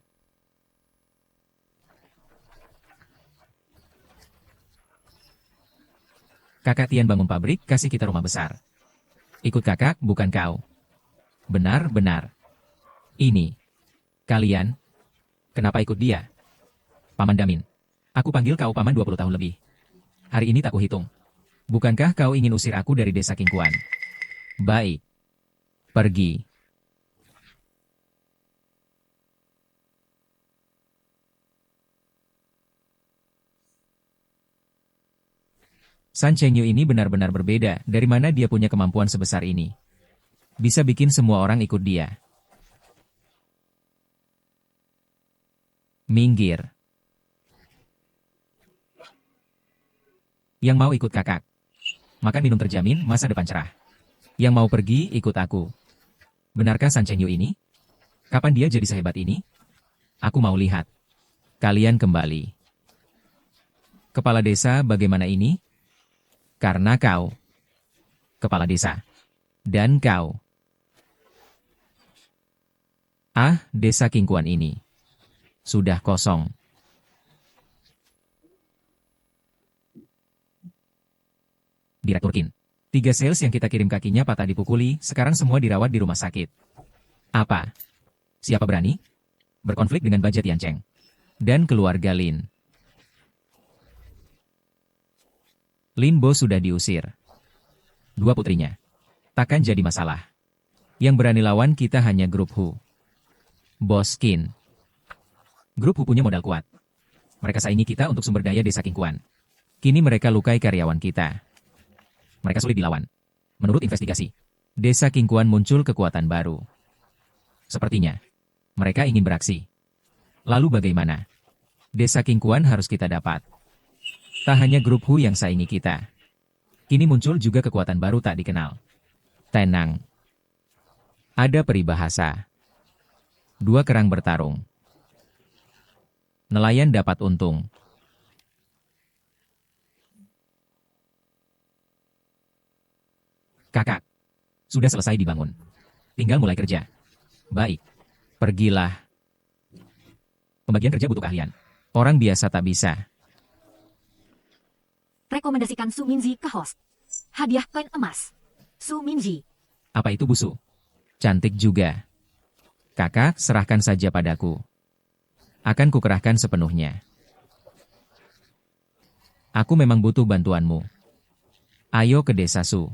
Kakak Tian bangun pabrik, kasih kita rumah besar. Ikut kakak, bukan kau. Benar-benar. Ini. Kalian. Kenapa ikut dia? Paman Damin. Aku panggil kau paman 20 tahun lebih. Hari ini tak kuhitung. Bukankah kau ingin usir aku dari desa Kingkuan? Baik. Pergi. San Cheng Yu ini benar-benar berbeda, dari mana dia punya kemampuan sebesar ini. Bisa bikin semua orang ikut dia. Minggir. Yang mau ikut kakak. Makan minum terjamin, masa depan cerah. Yang mau pergi, ikut aku. Benarkah San Cheng Yu ini? Kapan dia jadi sehebat ini? Aku mau lihat. Kalian kembali. Kepala desa bagaimana ini? Karena kau. Kepala desa. Dan kau. Ah, desa Kingkuan ini. Sudah kosong. Direktur Qin. 3 sales yang kita kirim kakinya patah dipukuli, sekarang semua dirawat di rumah sakit. Apa? Siapa berani berkonflik dengan budget Yancheng dan keluarga Lin? Lin Bo sudah diusir. 2 putrinya. Takkan jadi masalah. Yang berani lawan kita hanya grup Hu. Bos Qin. Grup Hu punya modal kuat. Mereka saingi kita untuk sumber daya desa Qingquan. Kini mereka lukai karyawan kita. Mereka sulit dilawan. Menurut investigasi, desa Qingquan muncul kekuatan baru. Sepertinya, mereka ingin beraksi. Lalu bagaimana? Desa Qingquan harus kita dapat. Tak hanya grup Hu yang saingi kita. Kini muncul juga kekuatan baru tak dikenal. Tenang. Ada peribahasa. 2 kerang bertarung. Nelayan dapat untung. Kakak, sudah selesai dibangun. Tinggal mulai kerja. Baik. Pergilah. Pembagian kerja butuh keahlian. Orang biasa tak bisa. Rekomendasikan Su Minji ke host. Hadiah koin emas. Su Minji. Apa itu busu? Cantik juga. Kakak, serahkan saja padaku. Akan kukerahkan sepenuhnya. Aku memang butuh bantuanmu. Ayo ke desa Su.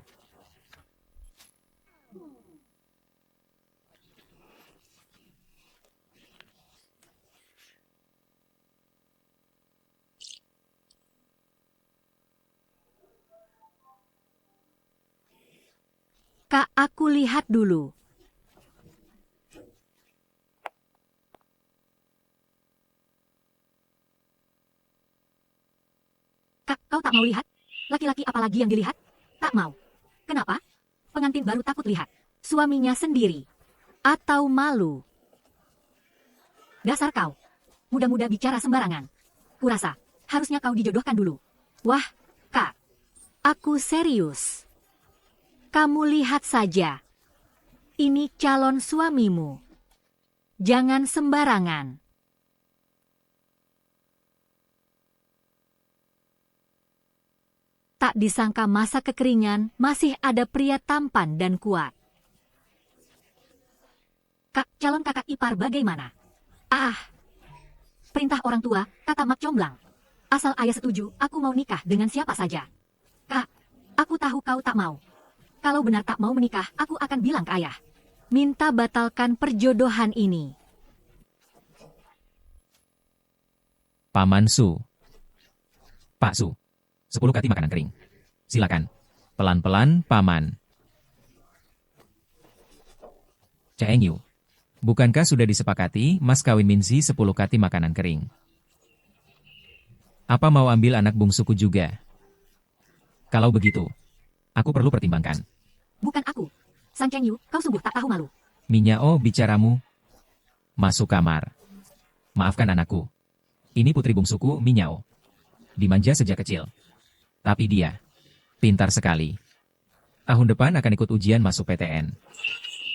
Kak, aku lihat dulu. Kak, kau tak mau lihat? Laki-laki apalagi yang dilihat? Tak mau. Kenapa? Pengantin baru takut lihat. Suaminya sendiri. Atau malu. Dasar kau. Muda-muda bicara sembarangan. Kurasa, harusnya kau dijodohkan dulu. Wah, Kak. Aku serius. Kamu lihat saja. Ini calon suamimu. Jangan sembarangan. Tak disangka masa kekeringan masih ada pria tampan dan kuat. Kak, calon kakak ipar bagaimana? Perintah orang tua, kata Mak Comblang. Asal ayah setuju, aku mau nikah dengan siapa saja. Kak, aku tahu kau tak mau. Kalau benar tak mau menikah, aku akan bilang ke ayah. Minta batalkan perjodohan ini. Paman Su. Pak Su. 10 kati makanan kering. Silakan. Pelan-pelan, Paman. Cheng Yu. Bukankah sudah disepakati mas kawin Minzi 10 kati makanan kering? Apa mau ambil anak bungsuku juga? Kalau begitu, aku perlu pertimbangkan. Bukan aku. San Cheng Yu, kau sungguh tak tahu malu. Minyao bicaramu. Masuk kamar. Maafkan anakku. Ini putri bungsuku, Minyao. Dimanja sejak kecil. Tapi dia pintar sekali. Tahun depan akan ikut ujian masuk PTN.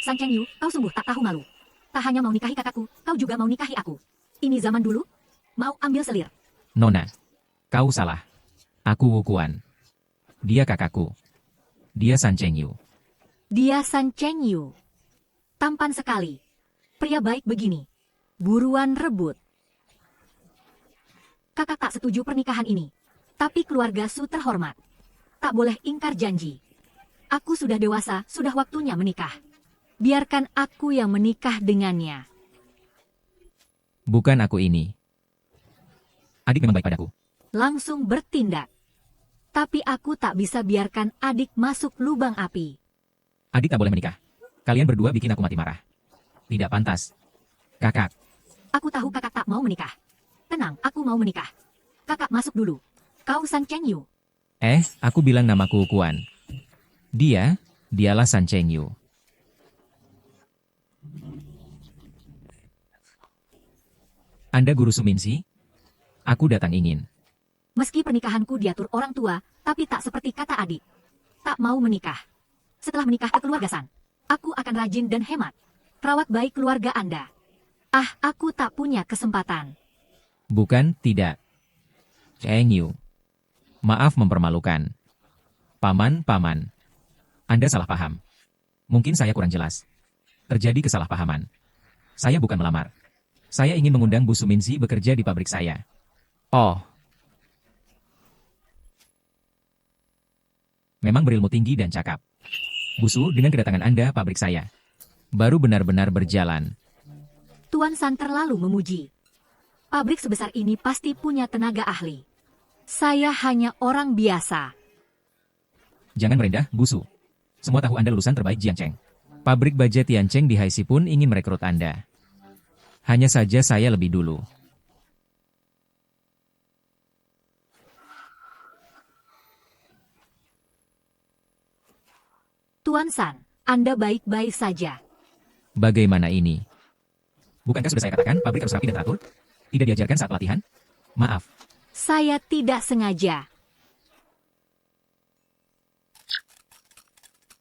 San Cheng Yu, kau sungguh tak tahu malu. Tak hanya mau nikahi kakakku, kau juga mau nikahi aku. Ini zaman dulu. Mau ambil selir. Nona, kau salah. Aku Wu Kuan. Dia kakakku. Dia San Cheng Yu. Dia San Cheng Yu. Tampan sekali. Pria baik begini. Buruan rebut. Kakak tak setuju pernikahan ini. Tapi keluarga Su terhormat. Tak boleh ingkar janji. Aku sudah dewasa, sudah waktunya menikah. Biarkan aku yang menikah dengannya. Bukan aku ini. Adik memang baik padaku. Langsung bertindak. Tapi aku tak bisa biarkan adik masuk lubang api. Adik tak boleh menikah. Kalian berdua bikin aku mati marah. Tidak pantas. Kakak. Aku tahu kakak tak mau menikah. Tenang, aku mau menikah. Kakak masuk dulu. Kau San Cheng Yu. Aku bilang namaku Kuan. Dialah San Cheng Yu. Anda guru Suminsi? Aku datang ingin. Meski pernikahanku diatur orang tua, tapi tak seperti kata adik. Tak mau menikah. Setelah menikah ke keluarga San, aku akan rajin dan hemat. Rawat baik keluarga Anda. Aku tak punya kesempatan. Bukan, tidak. Cheng Yu. Maaf mempermalukan. Paman. Anda salah paham. Mungkin saya kurang jelas. Terjadi kesalahpahaman. Saya bukan melamar. Saya ingin mengundang Bu Suminsi bekerja di pabrik saya. Oh. Memang berilmu tinggi dan cakap. Bu Su, dengan kedatangan Anda pabrik saya baru benar-benar berjalan. Tuan San terlalu memuji. Pabrik sebesar ini pasti punya tenaga ahli. Saya hanya orang biasa. Jangan merendah, Bu Su. Semua tahu Anda lulusan terbaik Jiangcheng. Pabrik baja Tiancheng di Haixi pun ingin merekrut Anda. Hanya saja saya lebih dulu. Tuan San, Anda baik-baik saja. Bagaimana ini? Bukankah sudah saya katakan pabrik harus rapi dan teratur? Tidak diajarkan saat pelatihan? Maaf. Saya tidak sengaja.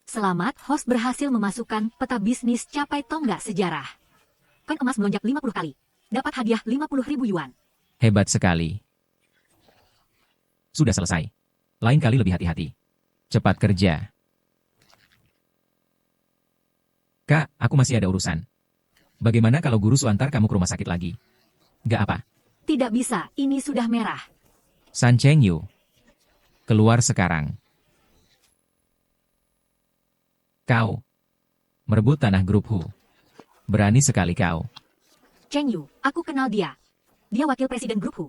Selamat, host berhasil memasukkan peta bisnis capai tonggak sejarah. Koin emas melonjak 50 kali. Dapat hadiah 50.000 yuan. Hebat sekali. Sudah selesai. Lain kali lebih hati-hati. Cepat kerja. Kak, aku masih ada urusan. Bagaimana kalau guru Su antar kamu ke rumah sakit lagi? Gak apa. Tidak bisa, ini sudah merah. San Cheng Yu. Keluar sekarang. Kau. Merebut tanah grup Hu. Berani sekali kau. Cheng Yu, aku kenal dia. Dia wakil presiden grup Hu.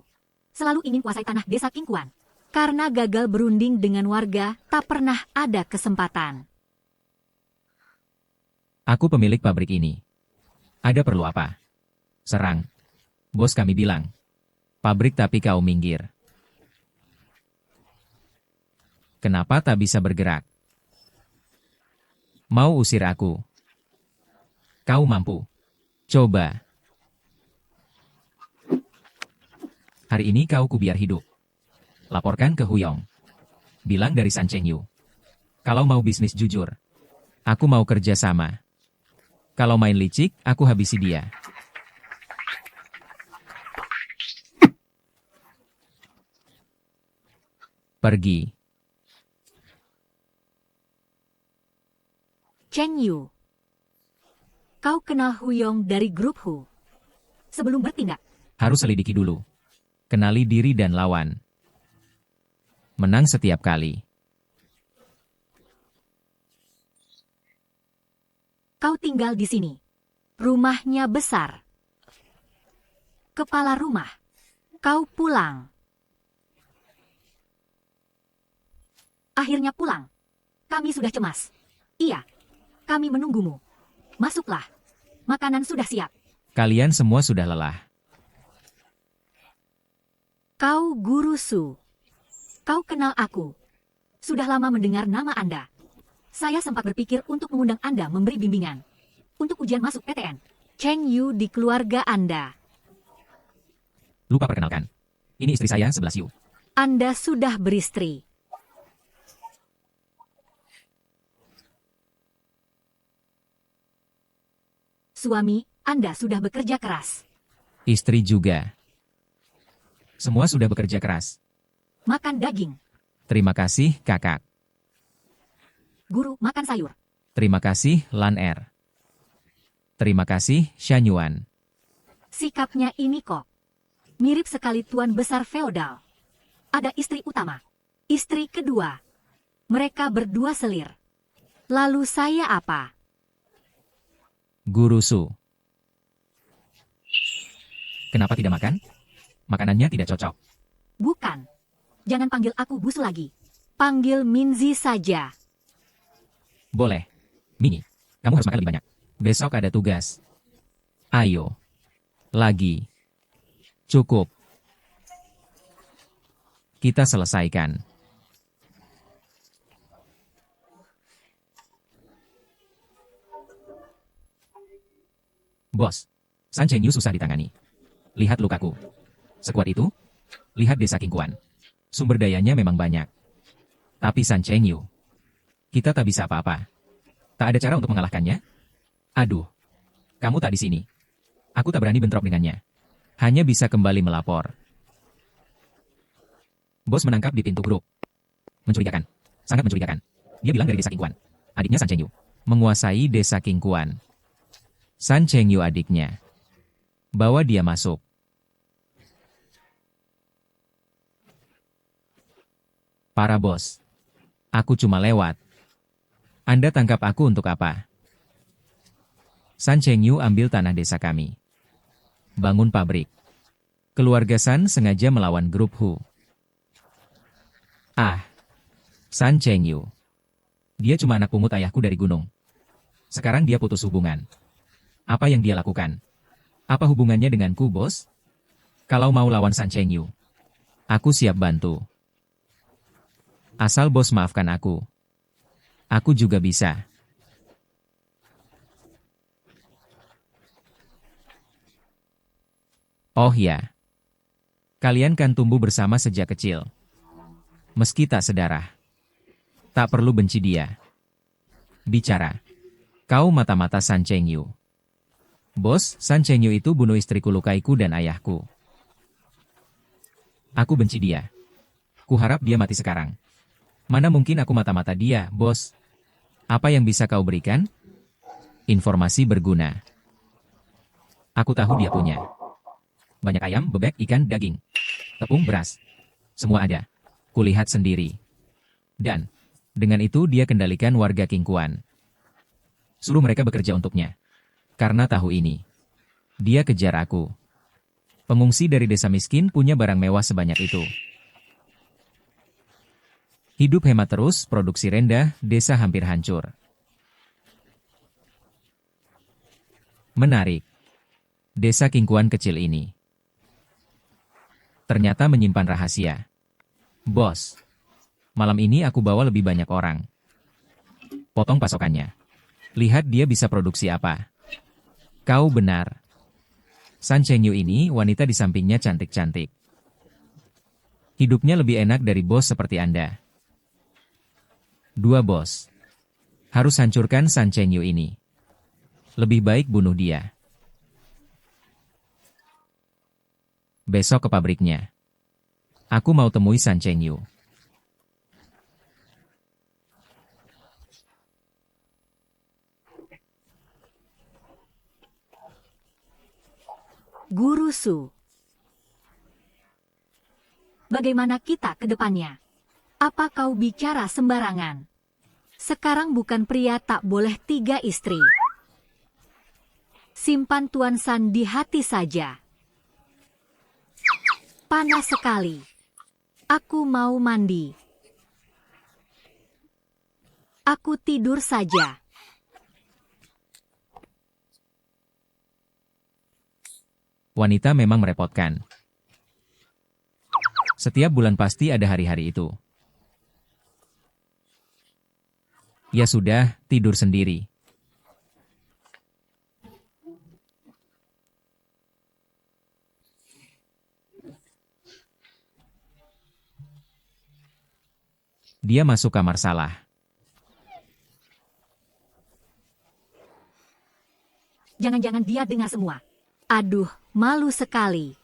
Selalu ingin kuasai tanah desa Qingquan. Karena gagal berunding dengan warga, tak pernah ada kesempatan. Aku pemilik pabrik ini. Ada perlu apa? Serang. Bos kami bilang. Pabrik tapi kau minggir. Kenapa tak bisa bergerak? Mau usir aku? Kau mampu. Coba. Hari ini kau kubiar hidup. Laporkan ke Huyong. Bilang dari San Cheng Yu. Kalau mau bisnis jujur. Aku mau kerja sama. Kalau main licik, aku habisi dia. Pergi. Cheng Yu. Kau kenal Huyong dari grup Hu. Sebelum bertindak, Harus selidiki dulu. Kenali diri dan lawan. Menang setiap kali. kau tinggal di sini. Rumahnya besar. Kepala rumah. Kau pulang. Akhirnya pulang. Kami sudah cemas. Iya, kami menunggumu. Masuklah. Makanan sudah siap. Kalian semua sudah lelah. Kau Guru Su. Kau kenal aku. Sudah lama mendengar nama Anda. Saya sempat berpikir untuk mengundang Anda memberi bimbingan. Untuk ujian masuk PTN. Cheng Yu di keluarga Anda. Lupa perkenalkan. Ini istri saya, 11 Yu. Anda sudah beristri. Suami, Anda sudah bekerja keras. Istri juga. Semua sudah bekerja keras. Makan daging. Terima kasih, kakak. Guru, makan sayur. Terima kasih, Lan Er. Terima kasih, Shan Yuan. Sikapnya ini kok. Mirip sekali tuan besar feodal. Ada istri utama. Istri kedua. Mereka berdua selir. Lalu saya apa? Guru Su. Kenapa tidak makan? Makanannya tidak cocok. Bukan. Jangan panggil aku Busu lagi. Panggil Minzi saja. Boleh. Mini, kamu harus makan lebih banyak. Besok ada tugas. Ayo. Lagi. Cukup. Kita selesaikan. Bos, San Cheng Yu susah ditangani. Lihat lukaku. Sekuat itu? Lihat desa Qingquan. Sumber dayanya memang banyak. Tapi San Cheng Yu, kita tak bisa apa-apa. Tak ada cara untuk mengalahkannya? Aduh, kamu tak di sini. Aku tak berani bentrok dengannya. Hanya bisa kembali melapor. Bos menangkap di pintu grup. Mencurigakan. Sangat mencurigakan. Dia bilang dari desa Qingquan. Adiknya San Chengyu. Menguasai desa Qingquan. San Chengyu adiknya. Bawa dia masuk. Para bos. Aku cuma lewat. Anda tangkap aku untuk apa? San Chengyu ambil tanah desa kami. Bangun pabrik. Keluarga San sengaja melawan grup Hu. Ah, San Chengyu. Dia cuma anak pungut ayahku dari gunung. Sekarang dia putus hubungan. Apa yang dia lakukan? Apa hubungannya denganku, bos? Kalau mau lawan San Chengyu, aku siap bantu. Asal bos maafkan aku. Aku juga bisa. Oh ya. Kalian kan tumbuh bersama sejak kecil. Meski tak sedarah. Tak perlu benci dia. Bicara. Kau mata-mata San Chengyu. Bos, San Chengyu itu bunuh istriku, lukaiku dan ayahku. Aku benci dia. Kuharap dia mati sekarang. Mana mungkin aku mata-mata dia, bos. Apa yang bisa kau berikan? Informasi berguna. Aku tahu dia punya. Banyak ayam, bebek, ikan, daging. Tepung, beras. Semua ada. Kulihat sendiri. Dan, dengan itu dia kendalikan warga Qingquan. Suruh mereka bekerja untuknya. Karena tahu ini. Dia kejar aku. Pengungsi dari desa miskin punya barang mewah sebanyak itu. Hidup hemat terus, produksi rendah, desa hampir hancur. Menarik. Desa Qingquan kecil ini ternyata menyimpan rahasia. Bos, malam ini aku bawa lebih banyak orang. Potong pasokannya. Lihat dia bisa produksi apa. Kau benar. San Chengyu ini wanita di sampingnya cantik-cantik. Hidupnya lebih enak dari bos seperti Anda. Dua bos. Harus hancurkan San Chengyu ini. Lebih baik bunuh dia. Besok ke pabriknya. Aku mau temui San Chengyu. Guru Su. Bagaimana kita ke depannya? Apa kau bicara sembarangan? Sekarang bukan pria tak boleh 3 istri. Simpan Tuan San di hati saja. Panas sekali. Aku mau mandi. Aku tidur saja. Wanita memang merepotkan. Setiap bulan pasti ada hari-hari itu. Ya sudah, tidur sendiri. Dia masuk kamar salah. Jangan-jangan dia dengar semua. Aduh, malu sekali.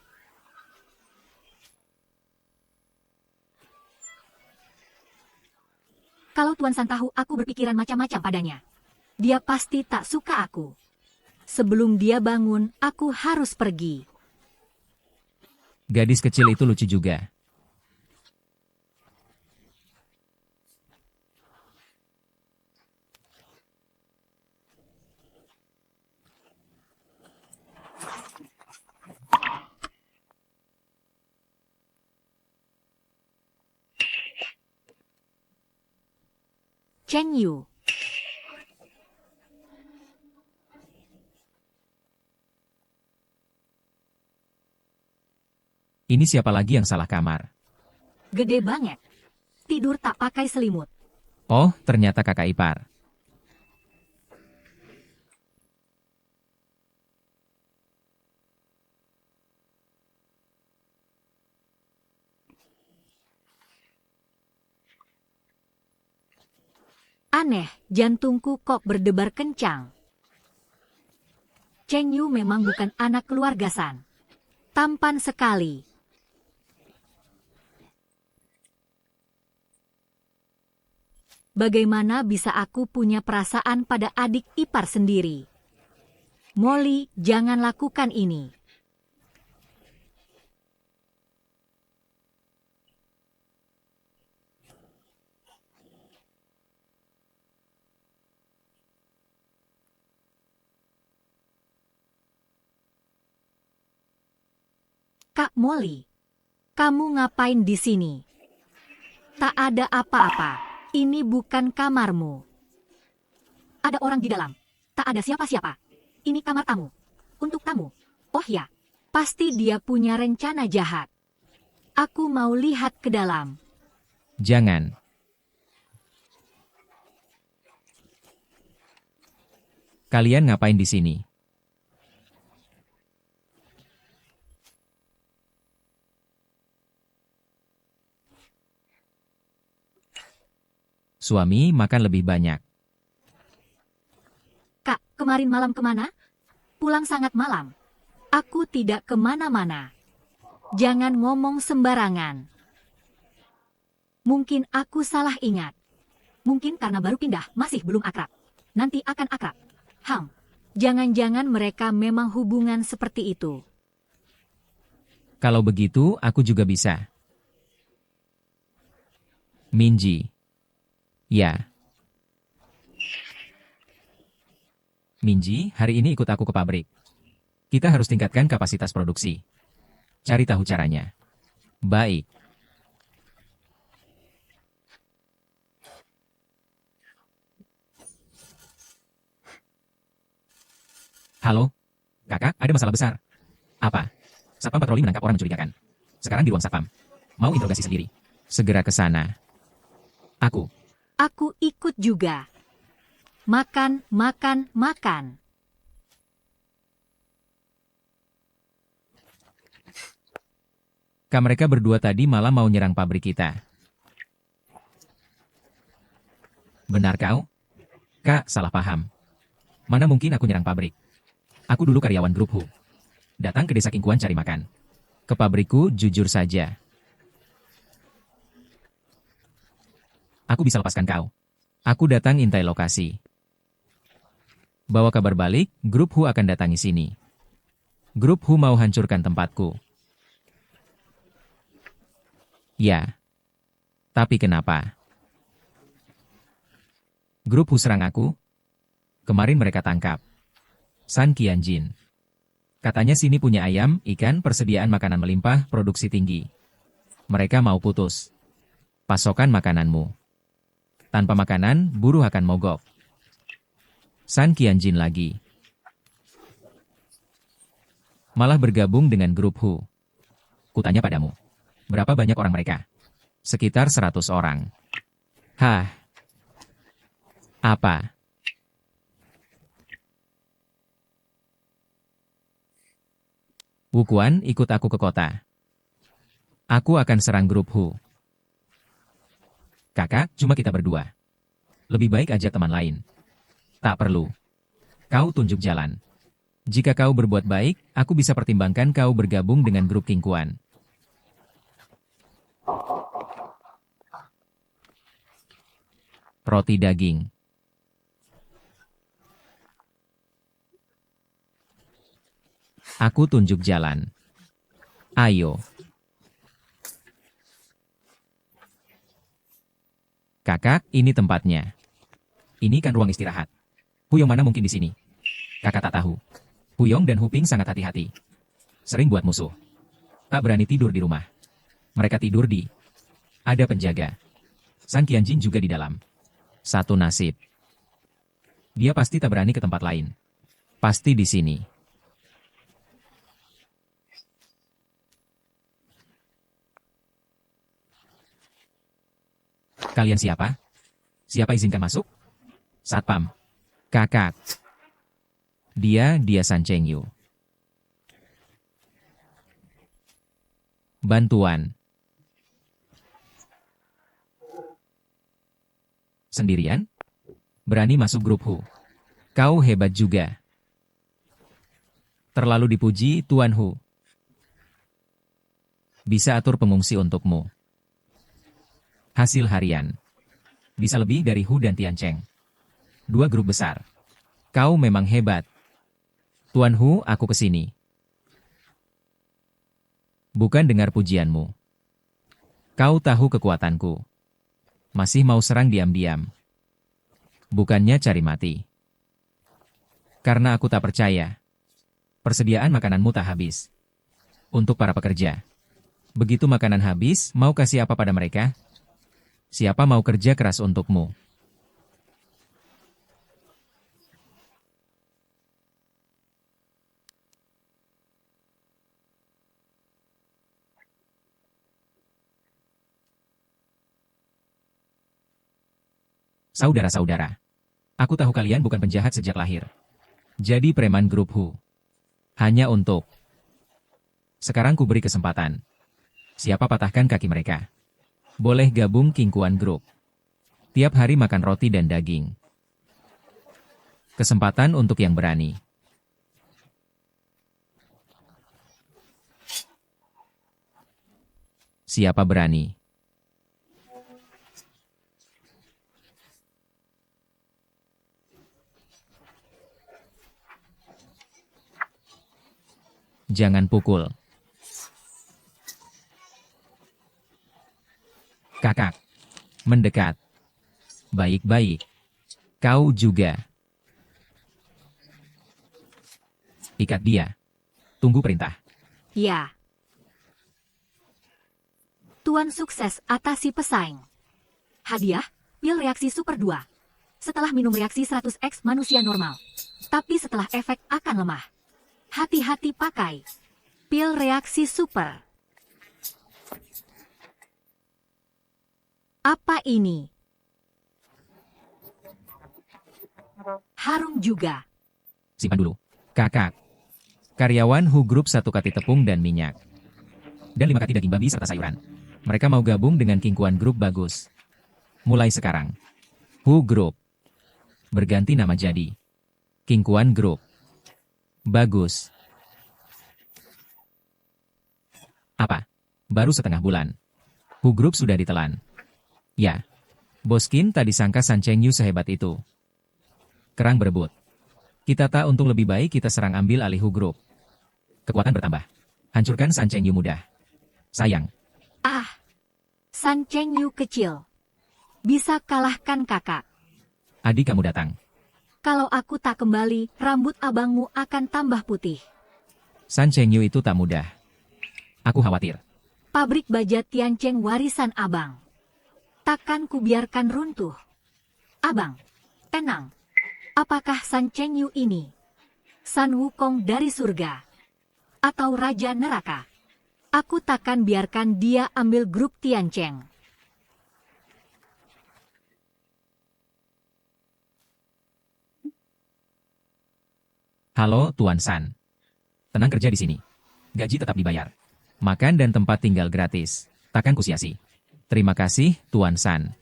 Kalau Tuan San tahu aku berpikiran macam-macam padanya, dia pasti tak suka aku. Sebelum dia bangun, aku harus pergi. Gadis kecil itu lucu juga. Cheng Yu. Ini siapa lagi yang salah kamar? Gede banget. Tidur tak pakai selimut. Oh, ternyata kakak ipar. Aneh, jantungku kok berdebar kencang. Cheng Yu memang bukan anak keluarga San. Tampan sekali. Bagaimana bisa aku punya perasaan pada adik ipar sendiri? Molly, jangan lakukan ini. Kak Molly, kamu ngapain di sini? Tak ada apa-apa. Ini bukan kamarmu. Ada orang di dalam. Tak ada siapa-siapa. Ini kamar tamu. Untuk tamu. Oh ya, pasti dia punya rencana jahat. Aku mau lihat ke dalam. Jangan. Kalian ngapain di sini? Suami makan lebih banyak. Kak, kemarin malam kemana? Pulang sangat malam. Aku tidak kemana-mana. Jangan ngomong sembarangan. Mungkin aku salah ingat. Mungkin karena baru pindah, masih belum akrab. Nanti akan akrab. Jangan-jangan mereka memang hubungan seperti itu. Kalau begitu, aku juga bisa. Minji. Ya. Minji, hari ini ikut aku ke pabrik. Kita harus tingkatkan kapasitas produksi. Cari tahu caranya. Baik. Halo? Kakak, ada masalah besar. Apa? Satpam patroli menangkap orang mencurigakan. Sekarang di ruang satpam. Mau interogasi sendiri. Segera ke sana. Aku. Aku ikut juga. Makan, makan, makan. Kak, mereka berdua tadi malam mau nyerang pabrik kita. Benar kau? Kak, salah paham. Mana mungkin aku nyerang pabrik? Aku dulu karyawan grup Hu. Datang ke desa Kingkuan cari makan. Ke pabrikku jujur saja. Aku bisa lepaskan kau. Aku datang intai lokasi. Bawa kabar balik, grup Hu akan datangi sini. Grup Hu mau hancurkan tempatku. Ya. Tapi kenapa? Grup Hu serang aku. Kemarin mereka tangkap San Qianjin. Katanya sini punya ayam, ikan, persediaan makanan melimpah, produksi tinggi. Mereka mau putus pasokan makananmu. Tanpa makanan, buruh akan mogok. San Qianjin lagi. Malah bergabung dengan grup Hu. Kutanya padamu. Berapa banyak orang mereka? Sekitar 100 orang. Hah? Apa? Wu Quan, ikut aku ke kota. Aku akan serang grup Hu. Kakak, cuma kita berdua. Lebih baik ajak teman lain. Tak perlu. Kau tunjuk jalan. Jika kau berbuat baik, aku bisa pertimbangkan kau bergabung dengan grup Kingkuan. Roti daging. Aku tunjuk jalan. Ayo. Kakak, ini tempatnya. Ini kan ruang istirahat. Huyong mana mungkin di sini? Kakak tak tahu. Huyong dan Huping sangat hati-hati. Sering buat musuh. Tak berani tidur di rumah. Mereka tidur di... Ada penjaga. San Qianjin juga di dalam. Satu nasib. Dia pasti tak berani ke tempat lain. Pasti di sini. Kalian siapa? Siapa izinkan masuk? Satpam. Kakak. Dia San Chengyu. Bantuan. Sendirian? Berani masuk grup Hu. Kau hebat juga. Terlalu dipuji, Tuan Hu. Bisa atur pengungsi untukmu. Hasil harian. Bisa lebih dari Hu dan Tiancheng. 2 grup besar. Kau memang hebat. Tuan Hu, aku kesini. Bukan dengar pujianmu. Kau tahu kekuatanku. Masih mau serang diam-diam. Bukannya cari mati. Karena aku tak percaya. Persediaan makananmu tak habis. Untuk para pekerja. Begitu makanan habis, mau kasih apa pada mereka? Siapa mau kerja keras untukmu? Saudara-saudara. Aku tahu kalian bukan penjahat sejak lahir. Jadi preman grup Hu. Hanya untuk. Sekarang ku beri kesempatan. Siapa patahkan kaki mereka? Boleh gabung Kingkuan Group. Tiap hari makan roti dan daging. Kesempatan untuk yang berani. Siapa berani? Jangan pukul. Kakak. Mendekat. Baik-baik. Kau juga. Ikat dia. Tunggu perintah. Ya. Tuan sukses atasi pesaing. Hadiah, pil reaksi super 2. Setelah minum reaksi 100x manusia normal. Tapi setelah efek akan lemah. Hati-hati pakai. Pil reaksi super. Apa ini? Harum juga. Simpan dulu. Kakak. Karyawan Hu Group 1 kati tepung dan minyak. Dan 5 kati daging babi serta sayuran. Mereka mau gabung dengan Kingkuan Group bagus. Mulai sekarang. Hu Group. Berganti nama jadi. Kingkuan Group. Bagus. Apa? Baru setengah bulan. Hu Group sudah ditelan. Ya. Boskin tak disangka San Cheng Yu sehebat itu. Kerang berebut. Kita tak untung lebih baik kita serang ambil alih Hu Group. Kekuatan bertambah. Hancurkan San Cheng Yu mudah. Sayang. Ah. San Cheng Yu kecil. Bisa kalahkan kakak. Adik kamu datang. Kalau aku tak kembali, rambut abangmu akan tambah putih. San Cheng Yu itu tak mudah. Aku khawatir. Pabrik baja Tiancheng warisan abang. Takkan kubiarkan runtuh. Abang, tenang. Apakah San Cheng Yu ini San Wukong dari surga? Atau Raja Neraka? Aku takkan biarkan dia ambil grup Tiancheng. Halo, Tuan San. Tenang kerja di sini. Gaji tetap dibayar. Makan dan tempat tinggal gratis. Takkan kusiasi. Terima kasih, Tuan San.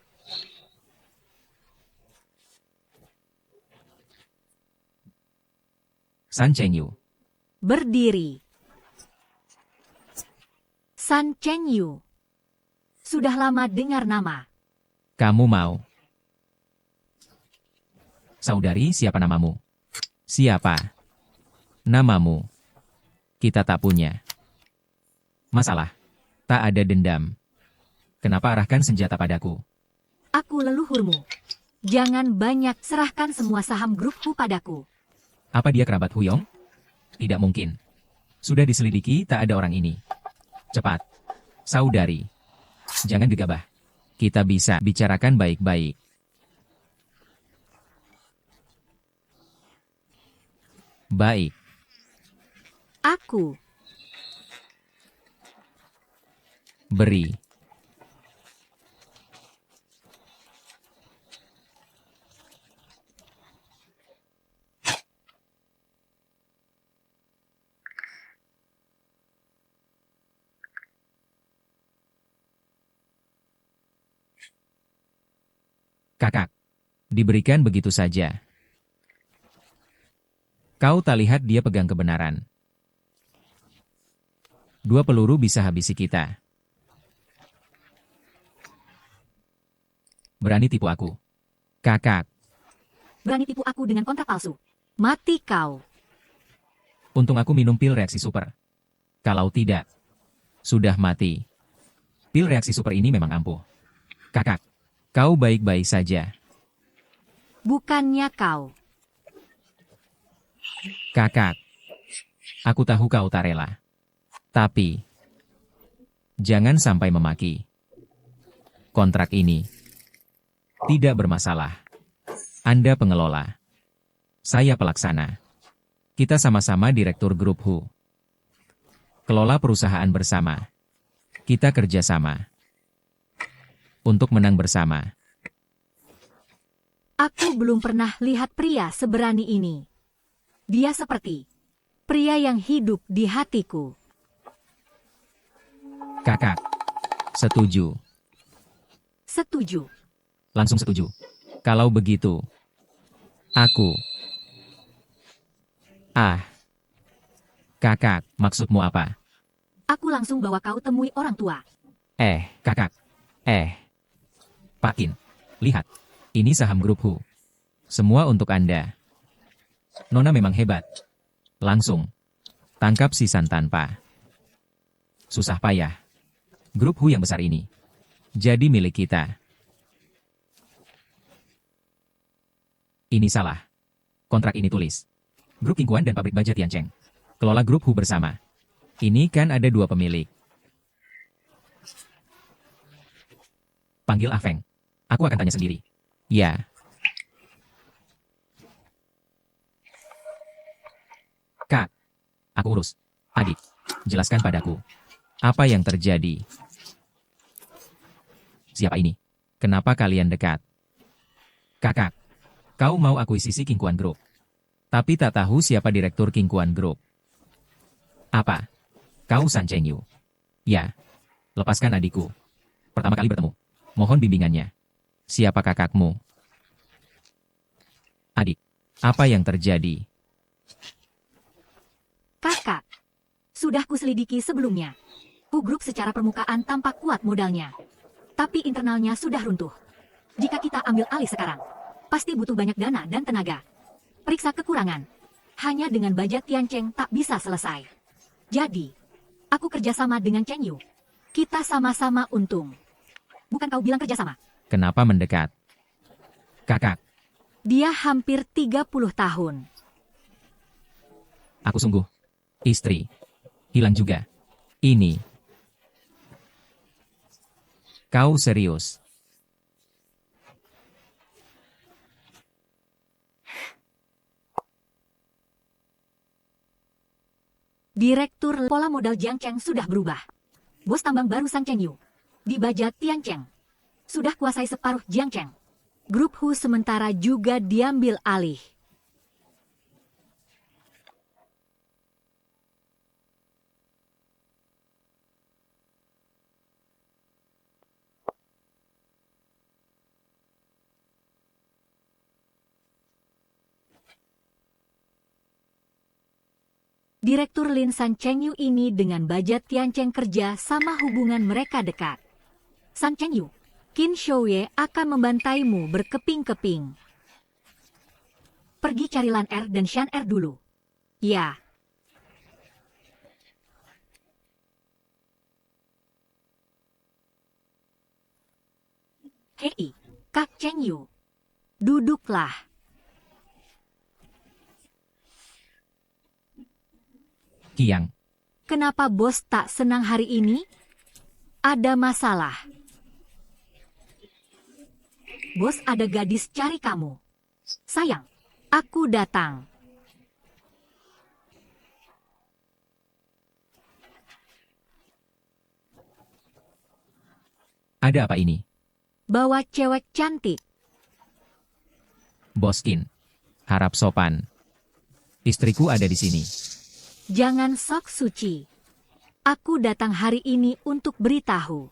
San Cheng Yu. Berdiri. San Cheng Yu. Sudah lama dengar nama. Kamu mau? Saudari, siapa namamu? Siapa? Namamu. Kita tak punya masalah. Tak ada dendam. Kenapa arahkan senjata padaku? Aku leluhurmu. Jangan banyak serahkan semua saham grupku padaku. Apa dia kerabat Huyong? Tidak mungkin. Sudah diselidiki, tak ada orang ini. Cepat. Saudari. Jangan gegabah. Kita bisa bicarakan baik-baik. Baik. Aku. Beri. Kakak. Diberikan begitu saja. Kau tak lihat dia pegang kebenaran. 2 peluru bisa habisi kita. Berani tipu aku. Kakak, Berani tipu aku dengan kontrak palsu. Mati kau. untung aku minum pil reaksi super. Kalau tidak, sudah mati. Pil reaksi super ini memang ampuh. Kakak, kau baik-baik saja. Bukannya kau. Kakak, aku tahu kau tak rela. Tapi, jangan sampai memaki. Kontrak ini tidak bermasalah. Anda pengelola. Saya pelaksana. Kita sama-sama direktur grup HU. Kelola perusahaan bersama. Kita kerjasama. Untuk menang bersama. Aku belum pernah lihat pria seberani ini. Dia seperti pria yang hidup di hatiku. Kakak, setuju. Setuju. Langsung setuju. Kalau begitu, aku. Kakak, maksudmu apa? Aku langsung bawa kau temui orang tua. Kakak. Pakin, lihat. Ini saham grup HU. Semua untuk Anda. Nona memang hebat. Langsung. Tangkap si San tanpa susah payah. Grup HU yang besar ini. Jadi milik kita. Ini salah. Kontrak ini tulis. Grup Kingkuan dan pabrik baja Tiancheng. Kelola grup HU bersama. Ini kan ada dua pemilik. Panggil Ah Feng. Aku akan tanya sendiri. Ya. Kak. Aku urus. Adik. Jelaskan padaku. Apa yang terjadi? Siapa ini? Kenapa kalian dekat? Kakak. Kau mau akuisisi Kingkuan Group. Tapi tak tahu siapa direktur Kingkuan Group. Apa? Kau San Cheng Yu? Ya. Lepaskan adikku. Pertama kali bertemu. Mohon bimbingannya. Siapa kakakmu? Adik. Apa yang terjadi? Kakak. Sudah kuselidiki sebelumnya. Group secara permukaan tampak kuat modalnya. Tapi internalnya sudah runtuh. Jika kita ambil alih sekarang, pasti butuh banyak dana dan tenaga. Periksa kekurangan. Hanya dengan baja Tiancheng tak bisa selesai. Jadi, aku kerjasama dengan Cheng Yu. Kita sama-sama untung. Bukan kau bilang kerjasama? Kenapa mendekat? Kakak, Dia hampir 30 tahun. aku sungguh. Istri. Hilang juga. Ini. Kau serius? Direktur pola modal Jiang Cheng sudah berubah. Bos tambang baru San Cheng Yu. Di baja Tiancheng. Sudah kuasai separuh Jiang Cheng. Grup HU sementara juga diambil alih. Direktur Lin San Cheng Yu ini dengan baja Tiancheng kerja sama hubungan mereka dekat. San Cheng Yu, Qin Shouye akan membantaimu berkeping-keping. Pergi cari Lan Er dan Shan Er dulu. Ya. Hei, Kak Cheng Yu. Duduklah. Kiang. Kenapa bos tak senang hari ini? Ada masalah. Bos ada gadis cari kamu. Sayang, aku datang. Ada apa ini? Bawa cewek cantik. Boskin. Harap sopan. Istriku ada di sini. Jangan sok suci. Aku datang hari ini untuk beritahu.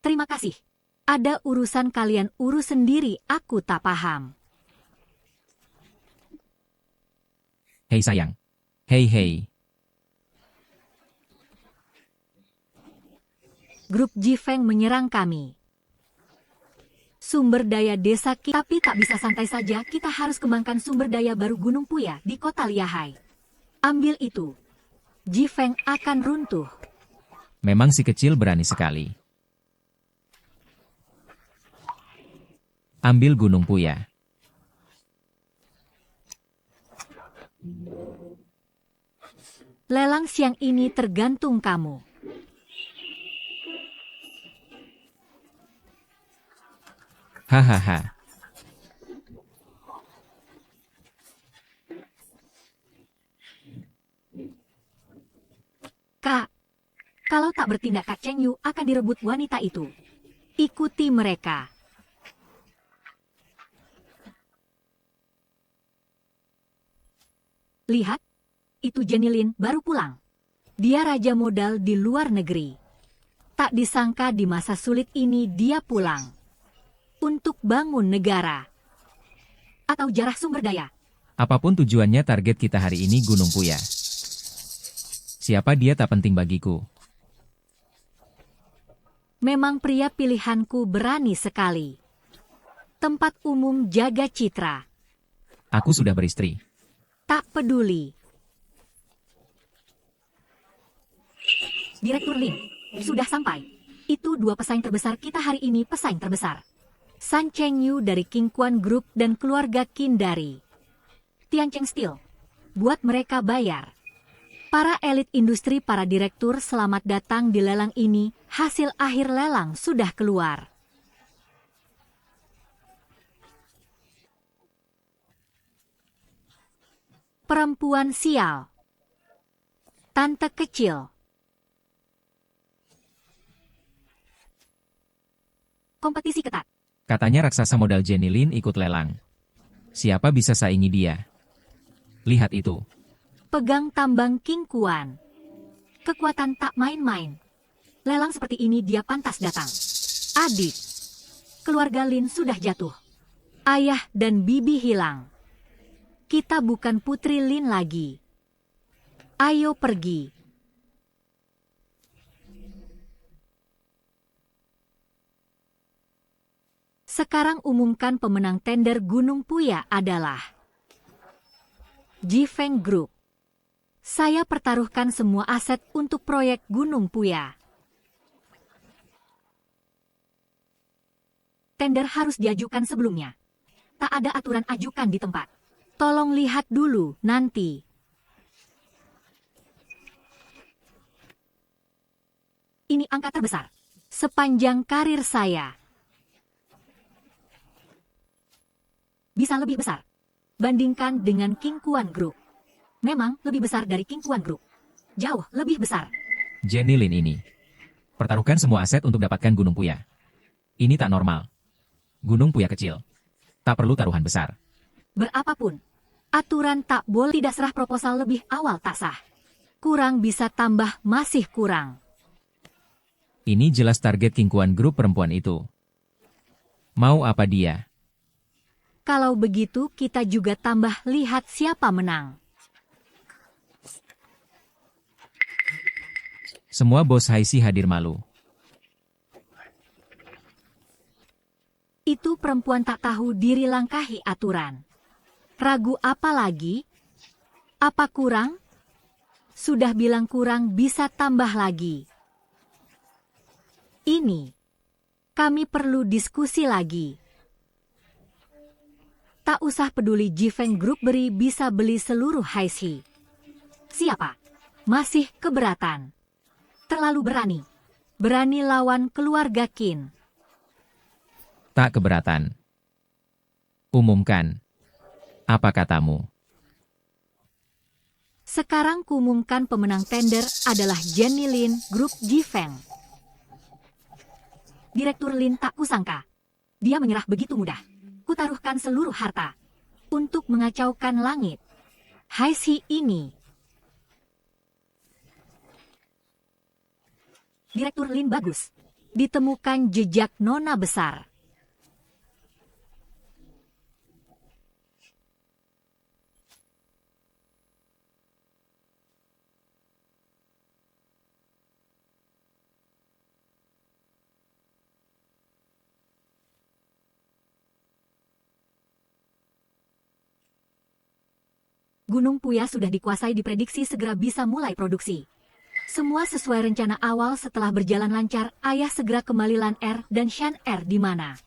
Terima kasih. Ada urusan kalian urus sendiri, aku tak paham. Hei sayang. Hei. grup Jifeng menyerang kami. Sumber daya desa kita, tapi tak bisa santai saja, kita harus kembangkan sumber daya baru Gunung Puya di kota Liahai. Ambil itu. Jifeng akan runtuh. Memang si kecil berani sekali. Ambil Gunung Puya. Lelang siang ini tergantung kamu. Hahaha. Kak, kalau tak bertindak Kak Cheng Yu akan direbut wanita itu. Ikuti mereka. Lihat, itu Jenny Lin baru pulang. Dia raja modal di luar negeri. Tak disangka di masa sulit ini dia pulang. Untuk bangun negara. Atau jarah sumber daya. Apapun tujuannya, target kita hari ini Gunung Puya. Siapa dia tak penting bagiku. Memang pria pilihanku berani sekali. Tempat umum jaga citra. Aku sudah beristri. Tak peduli. Direktur Lin, sudah sampai. Itu 2 pesaing terbesar kita hari ini, pesaing terbesar. San Cheng Yu dari King Kuan Group dan keluarga Qin dari Tiancheng Steel. Buat mereka bayar. Para elit industri, para direktur, selamat datang di lelang ini. Hasil akhir lelang sudah keluar. Perempuan sial. Tante kecil. Kompetisi ketat. Katanya raksasa modal Jenny Lin ikut lelang. Siapa bisa saingi dia? Lihat itu. Pegang tambang King Kuan. Kekuatan tak main-main. Lelang seperti ini dia pantas datang. Adik. Keluarga Lin sudah jatuh. Ayah dan bibi hilang. Kita bukan putri Lin lagi. Ayo pergi. Sekarang umumkan pemenang tender Gunung Puya adalah Jifeng Group. Saya pertaruhkan semua aset untuk proyek Gunung Puya. Tender harus diajukan sebelumnya. Tak ada aturan ajukan di tempat. Tolong lihat dulu nanti. Ini angka terbesar sepanjang karir saya. Bisa lebih besar. Bandingkan dengan King Kuan Group. Memang lebih besar dari King Kuan Group. Jauh lebih besar. Jenny Lin ini. Pertaruhkan semua aset untuk dapatkan Gunung Puya. Ini tak normal. Gunung Puya kecil. Tak perlu taruhan besar. Berapapun. Aturan tak boleh tidak serah proposal lebih awal tak sah. Kurang bisa tambah masih kurang. Ini jelas target King Kuan Group perempuan itu. Mau apa dia? Kalau begitu kita juga tambah lihat siapa menang. Semua bos Haisi hadir malu. Itu perempuan tak tahu diri langkahi aturan. Ragu apa lagi? Apa kurang? Sudah bilang kurang bisa tambah lagi. Ini. Kami perlu diskusi lagi. Tak usah peduli Jifeng Group bisa beli seluruh Haisi. Siapa? Masih keberatan. Terlalu berani. Berani lawan keluarga Qin. Tak keberatan. Umumkan. Apa katamu? Sekarang kuumumkan pemenang tender adalah Jenny Lin Group Jifeng. Direktur Lin tak kusangka. Dia menyerah begitu mudah. Kutaruhkan seluruh harta untuk mengacaukan langit. Haisi ini. Direktur Lin bagus. Ditemukan jejak nona besar. Gunung Puya sudah dikuasai, diprediksi segera bisa mulai produksi. Semua sesuai rencana awal. Setelah berjalan lancar, Ayah segera kembali Lan Er dan Shan Er di mana.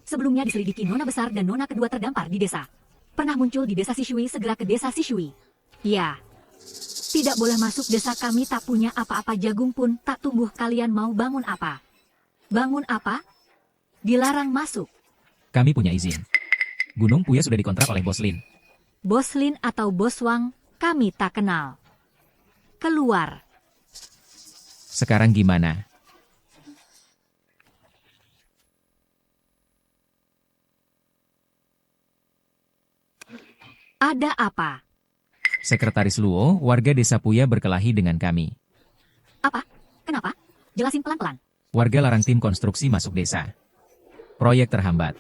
Sebelumnya diselidiki nona besar dan nona kedua terdampar di desa. Pernah muncul di desa Sishui, segera ke desa Sishui. Ya, tidak boleh masuk desa kami, tak punya apa-apa, jagung pun tak tumbuh. Kalian mau bangun apa? Bangun apa? Dilarang masuk. Kami punya izin. Gunung Puya sudah dikontrak oleh Bos Lin. Bos Lin atau Bos Wang, kami tak kenal. Keluar. Sekarang gimana? Ada apa? Sekretaris Luo, warga desa Puya berkelahi dengan kami. Apa? Kenapa? Jelasin pelan-pelan. Warga larang tim konstruksi masuk desa. Proyek terhambat.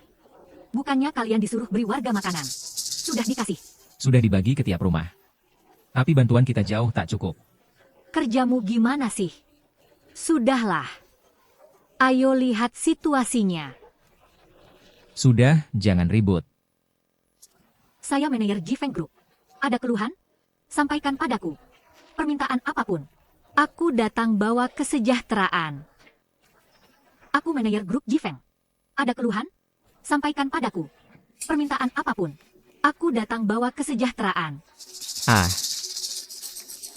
Bukannya kalian disuruh beri warga makanan? Sudah dikasih. Sudah dibagi ke tiap rumah. Tapi bantuan kita jauh tak cukup. Kerjamu gimana sih? Sudahlah. Ayo lihat situasinya. Sudah, jangan ribut. Saya manajer Jifeng Group. Ada keluhan? Sampaikan padaku. Permintaan apapun. Aku datang bawa kesejahteraan. Aku manajer grup Jifeng. Ada keluhan? Sampaikan padaku. Permintaan apapun. Aku datang bawa kesejahteraan. Ah,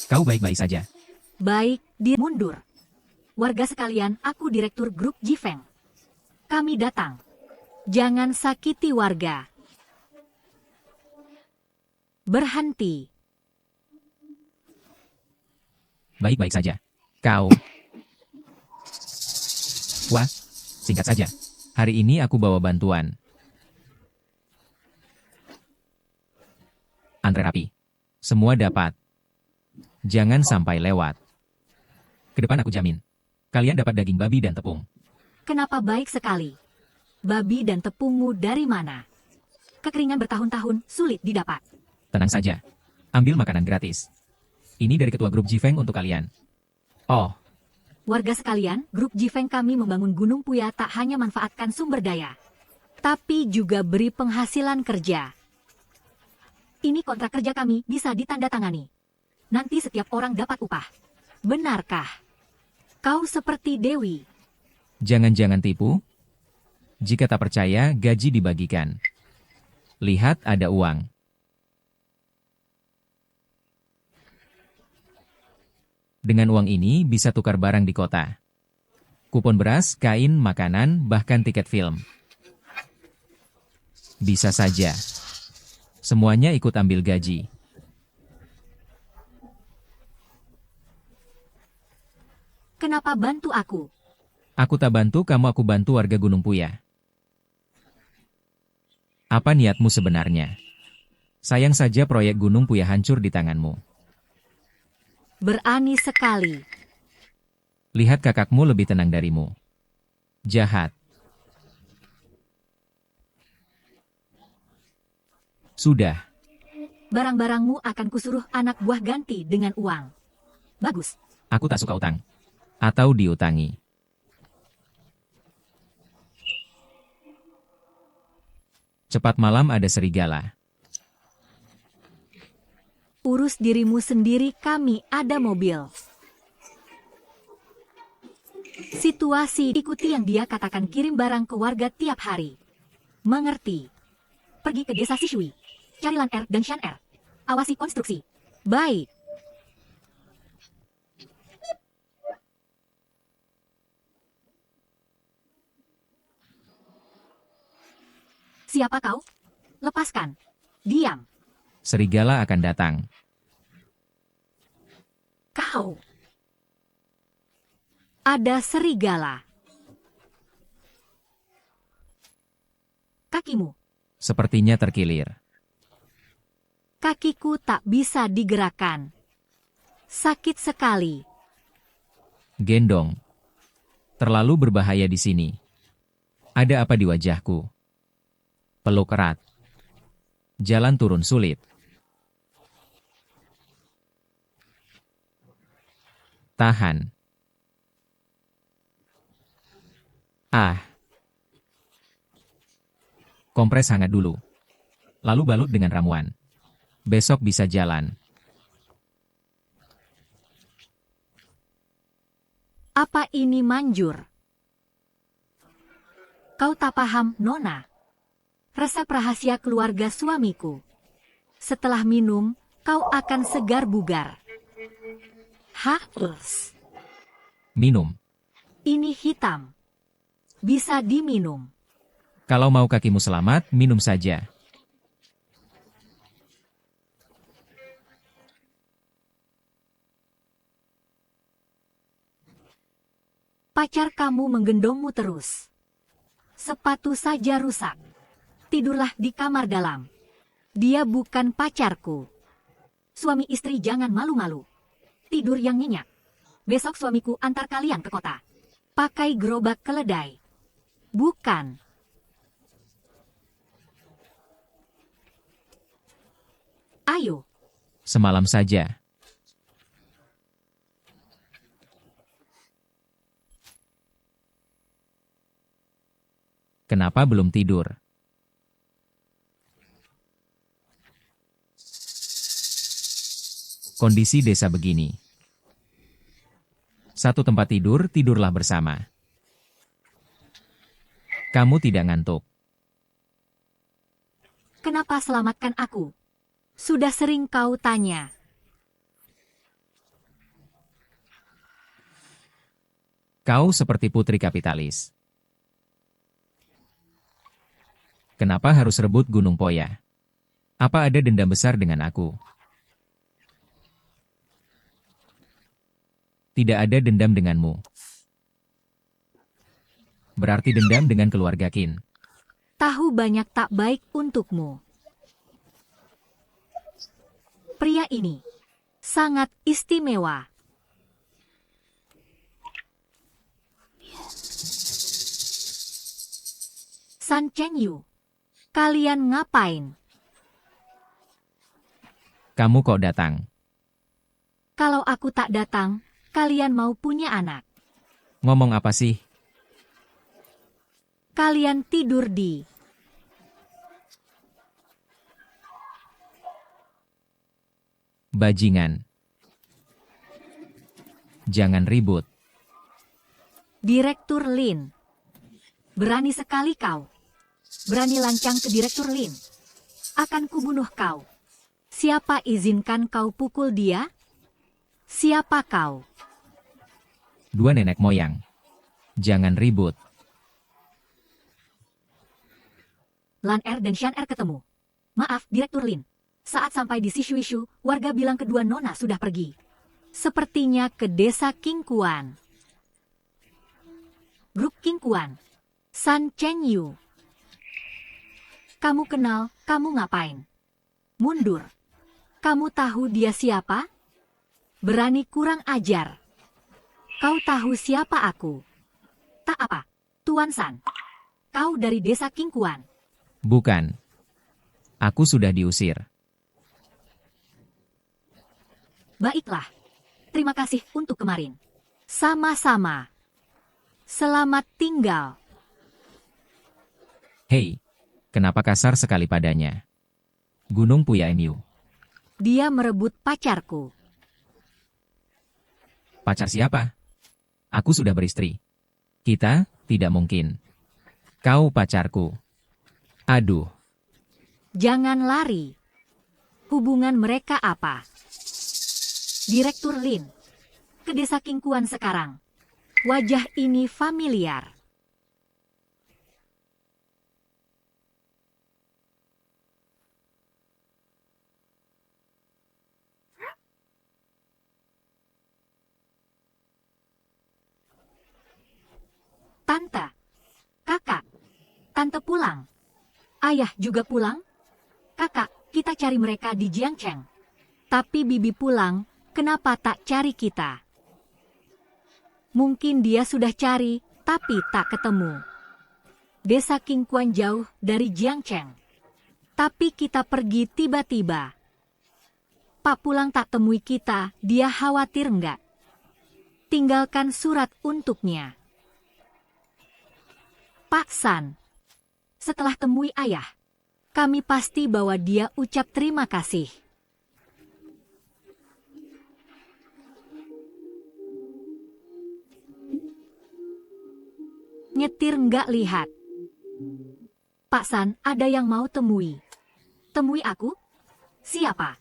kau baik-baik saja. Baik, dia mundur. Warga sekalian, aku direktur grup Jifeng. Kami datang. Jangan sakiti warga. Berhenti. Baik-baik saja. Kau. Wah, singkat saja. Hari ini aku bawa bantuan. Antre rapi. Semua dapat. Jangan sampai lewat. Ke depan aku jamin. Kalian dapat daging babi dan tepung. Kenapa baik sekali? Babi dan tepungmu dari mana? Kekeringan bertahun-tahun sulit didapat. Tenang saja. Ambil makanan gratis. Ini dari ketua grup Jifeng untuk kalian. Oh, Warga sekalian, grup Jifeng kami membangun Gunung Puya tak hanya manfaatkan sumber daya, tapi juga beri penghasilan kerja. Ini kontrak kerja kami, bisa ditandatangani. Nanti setiap orang dapat upah. Benarkah? Kau seperti Dewi. jangan-jangan tipu? Jika tak percaya, gaji dibagikan. Lihat, ada uang. Dengan uang ini bisa tukar barang di kota. Kupon beras, kain, makanan, bahkan tiket film. Bisa saja. Semuanya ikut ambil gaji. Kenapa bantu aku? Aku tak bantu kamu, aku bantu warga Gunung Puya. Apa niatmu sebenarnya? Sayang saja proyek Gunung Puya hancur di tanganmu. Berani sekali. Lihat kakakmu lebih tenang darimu. Jahat. Sudah. Barang-barangmu akan kusuruh anak buah ganti dengan uang. Bagus. Aku tak suka utang. Atau diutangi. Cepat malam ada serigala. Urus dirimu sendiri, kami ada mobil. Situasi, ikuti yang dia katakan, kirim barang ke warga tiap hari. Mengerti? Pergi ke desa Sishui. Cari Lan Er dan Shan Er. Awasi konstruksi. Baik. Siapa kau? Lepaskan. Diam. Serigala akan datang. Kau. Ada serigala. Kakimu. Sepertinya terkilir. Kakiku tak bisa digerakkan. Sakit sekali. Gendong. Terlalu berbahaya di sini. Ada apa di wajahku? Peluk erat. Jalan turun sulit. Tahan. Ah. Kompres hangat dulu. Lalu balut dengan ramuan. Besok bisa jalan. Apa ini manjur? Kau tak paham, Nona. Resep rahasia keluarga suamiku. Setelah minum, kau akan segar bugar. Harus. Minum. Ini hitam. Bisa diminum. Kalau mau kakimu selamat, minum saja. Pacar kamu menggendongmu terus. Sepatu saja rusak. Tidurlah di kamar dalam. Dia bukan pacarku. Suami istri jangan malu-malu. Tidur yang nyenyak. Besok suamiku antar kalian ke kota. Pakai gerobak keledai. Bukan. Ayo. Semalam saja. Kenapa belum tidur? Kondisi desa begini. Satu tempat tidur, tidurlah bersama. Kamu tidak ngantuk. Kenapa selamatkan aku? Sudah sering kau tanya. Kau seperti putri kapitalis. Kenapa harus rebut Gunung Poya? Apa ada dendam besar dengan aku? Tidak ada dendam denganmu. Berarti dendam dengan keluarga Qin. Tahu banyak tak baik untukmu. Pria ini sangat istimewa. San Chengyu, kalian ngapain? Kamu kok datang? Kalau aku tak datang, kalian mau punya anak. Ngomong apa sih? Kalian tidur di Bajingan. Jangan ribut. Direktur Lin. Berani sekali kau. Berani lancang ke Direktur Lin. Akan kubunuh kau. Siapa izinkan kau pukul dia? Siapa kau? Dua nenek moyang. Jangan ribut. Lan Er dan Shan Er ketemu. Maaf, Direktur Lin. Saat sampai di Sishuishu, warga bilang kedua nona sudah pergi. Sepertinya ke desa Qingquan. Grup Qingquan. San Chengyu. Kamu kenal, kamu ngapain? Mundur. Kamu tahu dia siapa? Berani kurang ajar. Kau tahu siapa aku? Tak apa, Tuan San. Kau dari desa Qingquan. Bukan. Aku sudah diusir. Baiklah. Terima kasih untuk kemarin. Sama-sama. Selamat tinggal. Hei, kenapa kasar sekali padanya? Gunung Puya Mu. Dia merebut pacarku. Pacar siapa? Aku sudah beristri. Kita, tidak mungkin. Kau pacarku. Aduh. Jangan lari. Hubungan mereka apa? Direktur Lin. Ke desa Qingquan sekarang. Wajah ini familiar. Tante. Kakak. Tante pulang. Ayah juga pulang? Kakak, kita cari mereka di Jiangcheng. Tapi bibi pulang, kenapa tak cari kita? Mungkin dia sudah cari, tapi tak ketemu. Desa Qingquan jauh dari Jiangcheng. Tapi kita pergi tiba-tiba. Pak pulang tak temui kita, dia khawatir enggak? Tinggalkan surat untuknya. Pak San. Setelah temui ayah, kami pasti bawa dia ucap terima kasih. Nyetir nggak lihat. Pak San, ada yang mau temui. Temui aku? Siapa?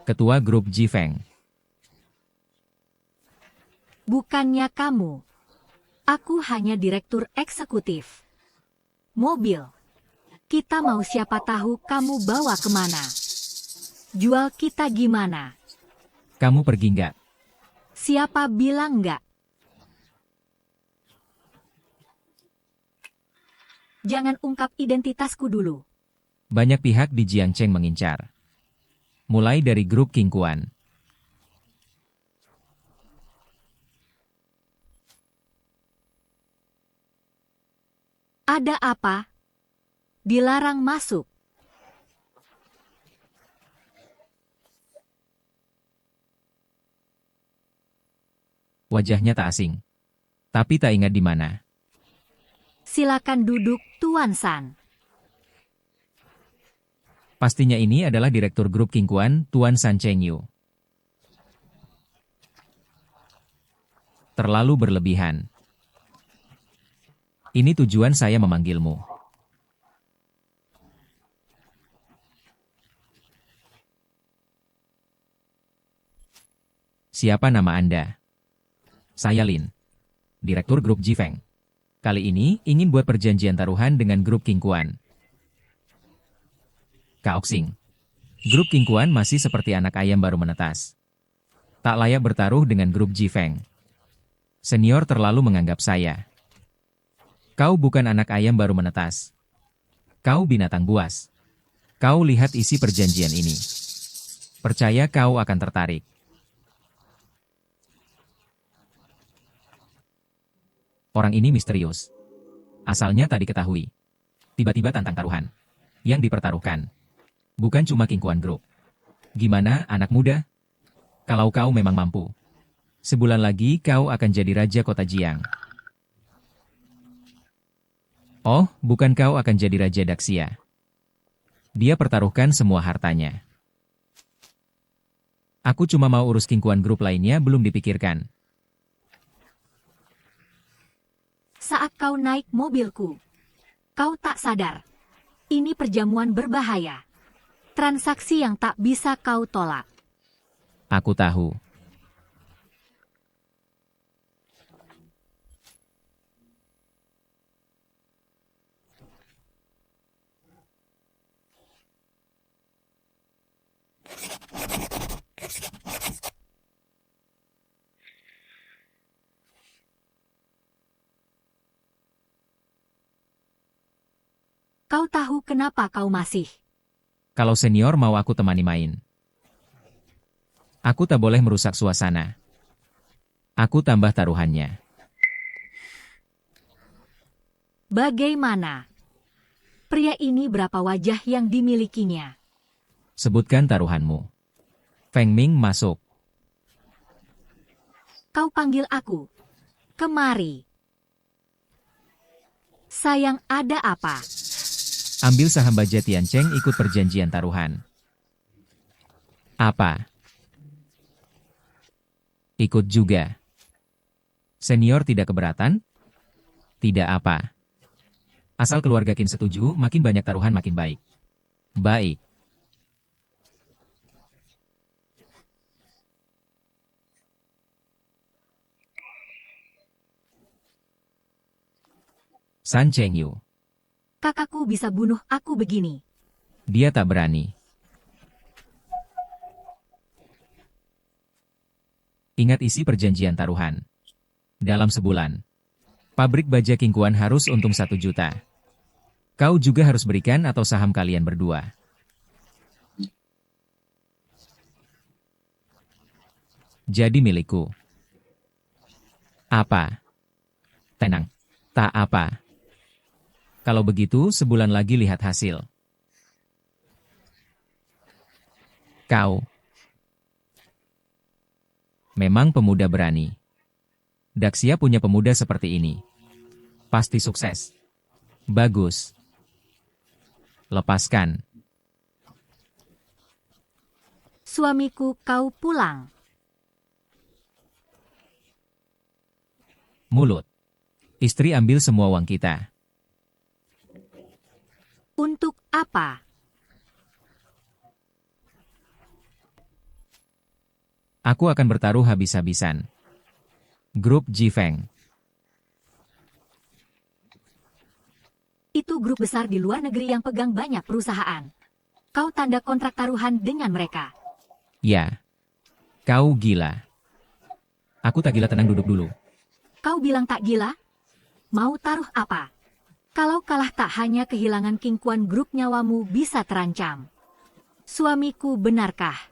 Ketua grup Jifeng. Bukannya kamu. Aku hanya direktur eksekutif. Mobil. Kita mau siapa tahu kamu bawa kemana. Jual kita gimana? Kamu pergi nggak? Siapa bilang nggak? Jangan ungkap identitasku dulu. Banyak pihak di Jiangcheng mengincar. Mulai dari grup King Kuan. Ada apa? Dilarang masuk. Wajahnya tak asing. Tapi tak ingat di mana. Silakan duduk, Tuan San. Pastinya ini adalah direktur grup King Kuan, Tuan San Chengyu. Terlalu berlebihan. Ini tujuan saya memanggilmu. Siapa nama Anda? Saya Lin, direktur grup Jifeng. Kali ini ingin buat perjanjian taruhan dengan grup King Kuan. Kaoxing. Grup King Kuan masih seperti anak ayam baru menetas. Tak layak bertaruh dengan grup Jifeng. Senior terlalu menganggap saya. Kau bukan anak ayam baru menetas. Kau binatang buas. Kau lihat isi perjanjian ini. Percaya kau akan tertarik. Orang ini misterius. Asalnya tak diketahui. Tiba-tiba tantang taruhan. Yang dipertaruhkan. Bukan cuma King Kuan Group. Gimana, anak muda? Kalau kau memang mampu. Sebulan lagi kau akan jadi raja kota Jiang. Oh, bukan kau akan jadi raja Daxia. Dia pertaruhkan semua hartanya. Aku cuma mau urus King Kuan Group lainnya belum dipikirkan. Saat kau naik mobilku, kau tak sadar. Ini perjamuan berbahaya. Transaksi yang tak bisa kau tolak. Aku tahu. Kau tahu kenapa kau masih? Kalau senior mau aku temani main. Aku tak boleh merusak suasana. Aku tambah taruhannya. Bagaimana? Pria ini berapa wajah yang dimilikinya? Sebutkan taruhanmu. Feng Ming masuk. Kau panggil aku. Kemari. Sayang, ada apa? Ambil saham baja Tiancheng ikut perjanjian taruhan. Apa? Ikut juga. Senior tidak keberatan? Tidak apa. Asal keluarga Qin setuju, makin banyak taruhan makin baik. Baik. San Chengyu. Kakakku bisa bunuh aku begini. Dia tak berani. Ingat isi perjanjian taruhan. Dalam sebulan, pabrik baja King Kuan harus untung 1 juta. Kau juga harus berikan atau saham kalian berdua. Jadi milikku. Apa? Tenang. Tak apa. Kalau begitu, sebulan lagi lihat hasil. Kau memang pemuda berani. Daxia punya pemuda seperti ini. Pasti sukses. Bagus. Lepaskan. Suamiku, kau pulang. Mulut. Istri ambil semua uang kita. Untuk apa? Aku akan bertaruh habis-habisan. Grup Jifeng. Itu grup besar di luar negeri yang pegang banyak perusahaan. Kau tanda kontrak taruhan dengan mereka. Ya. Kau gila. Aku tak gila, tenang, duduk dulu. Kau bilang tak gila? Mau taruh apa? Kalau kalah tak hanya kehilangan King Kuan, grup nyawamu bisa terancam. Suamiku, benarkah?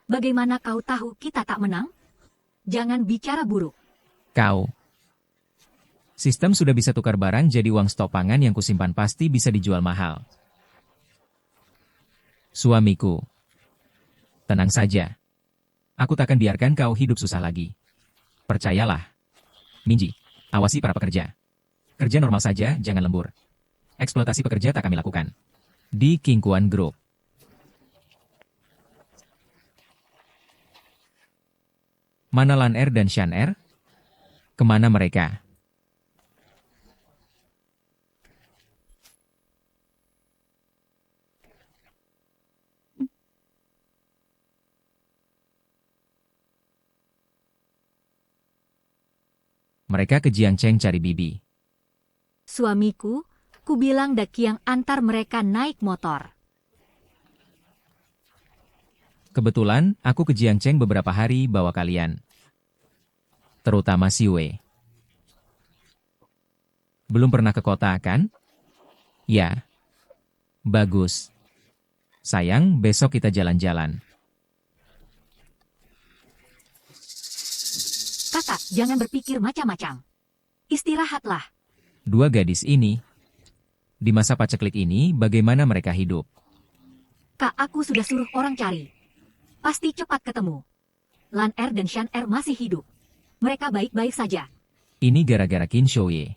Bagaimana kau tahu kita tak menang? Jangan bicara buruk. Kau. Sistem sudah bisa tukar barang jadi uang stok pangan yang kusimpan pasti bisa dijual mahal. Suamiku. Tenang saja. Aku takkan biarkan kau hidup susah lagi. Percayalah. Minji, awasi para pekerja. Kerja normal saja, jangan lembur. Eksploitasi pekerja tak kami lakukan. Di King Kuan Group. Mana Lan Er dan Shan Er? Kemana mereka? Mereka ke Jiangcheng cari bibi. Suamiku, ku bilang Dakiang antar mereka naik motor. Kebetulan, aku ke Jiangcheng beberapa hari bawa kalian. Terutama si Wei. Belum pernah ke kota, kan? Ya. Bagus. Sayang, besok kita jalan-jalan. Kakak, jangan berpikir macam-macam. Istirahatlah. Dua gadis ini. Di masa paceklik ini, bagaimana mereka hidup? Kak, aku sudah suruh orang cari. Pasti cepat ketemu. Lan Er dan Shan Er masih hidup. Mereka baik-baik saja. Ini gara-gara Qin Shouye.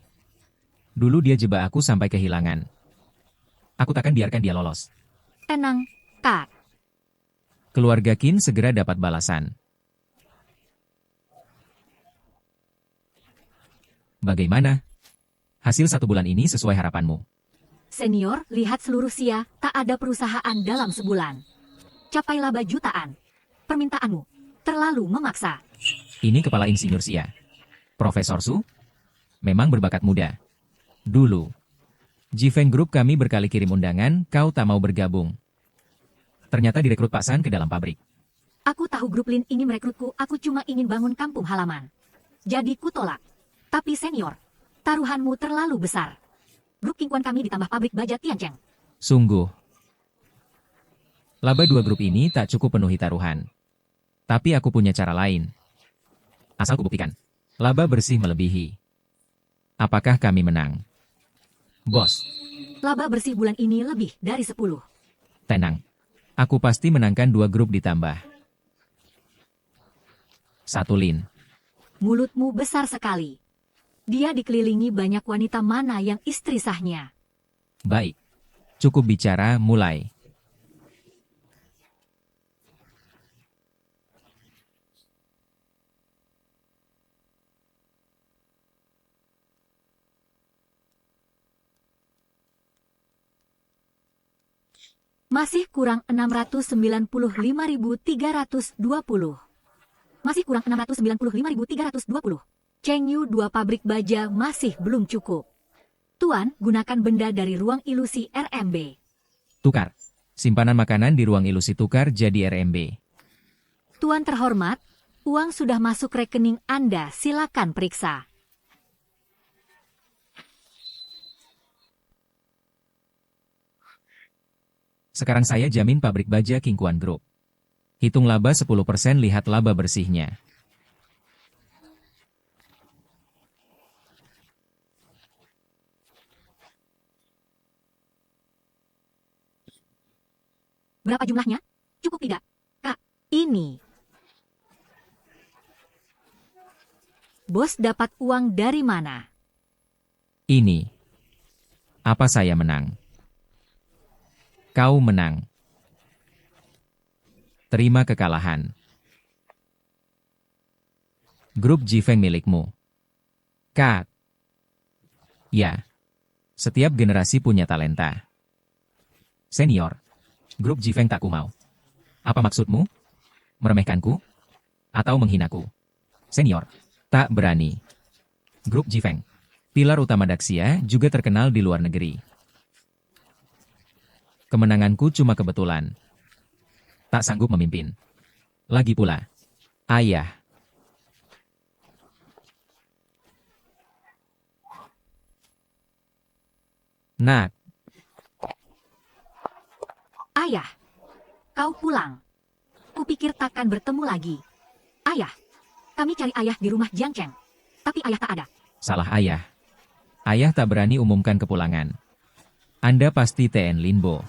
Dulu dia jebak aku sampai kehilangan. Aku takkan biarkan dia lolos. Tenang, Kak. Keluarga Qin segera dapat balasan. Bagaimana? Hasil 1 bulan ini sesuai harapanmu. Senior, lihat seluruh Sia, tak ada perusahaan dalam sebulan. Capai laba jutaan. Permintaanmu terlalu memaksa. Ini kepala insinyur Sia. Profesor Su? Memang berbakat muda. Dulu. Jifeng Group kami berkali kirim undangan, kau tak mau bergabung. Ternyata direkrut Pak San ke dalam pabrik. Aku tahu grup Lin ingin merekrutku, aku cuma ingin bangun kampung halaman. Jadi ku tolak. Tapi senior, taruhanmu terlalu besar. Grup King Kuan kami ditambah pabrik baja Tiancheng. Sungguh. Laba 2 grup ini tak cukup penuhi taruhan. Tapi aku punya cara lain. Asal kubuktikan. Laba bersih melebihi. Apakah kami menang? Bos. Laba bersih bulan ini lebih dari 10. Tenang. Aku pasti menangkan 2 grup ditambah. 1 Lin. Mulutmu besar sekali. Dia dikelilingi banyak wanita, mana yang istri sahnya. Baik. Cukup bicara, mulai. Masih kurang 695.320. Masih kurang 695.320. Cheng Yu 2 pabrik baja masih belum cukup. Tuan, gunakan benda dari ruang ilusi RMB. Tukar. Simpanan makanan di ruang ilusi tukar jadi RMB. Tuan terhormat, uang sudah masuk rekening Anda, silakan periksa. Sekarang saya jamin pabrik baja King Kuan Group. Hitung laba 10%, lihat laba bersihnya. Berapa jumlahnya? Cukup tidak? Kak, ini. Bos dapat uang dari mana? Ini. Apa saya menang? Kau menang. Terima kekalahan. Grup Jifeng milikmu. Kak. Ya. Setiap generasi punya talenta. Senior. Grup Jifeng tak ku mau. Apa maksudmu? Meremehkanku? Atau menghinaku? Senior. Tak berani. Grup Jifeng. Pilar utama Daxia juga terkenal di luar negeri. Kemenanganku cuma kebetulan. Tak sanggup memimpin. Lagi pula. Ayah. Nak. Ayah, kau pulang. Kupikir takkan bertemu lagi. Ayah, kami cari ayah di rumah Jiang Cheng. Tapi ayah tak ada. Salah ayah. Ayah tak berani umumkan kepulangan. Anda pasti TN Linbo.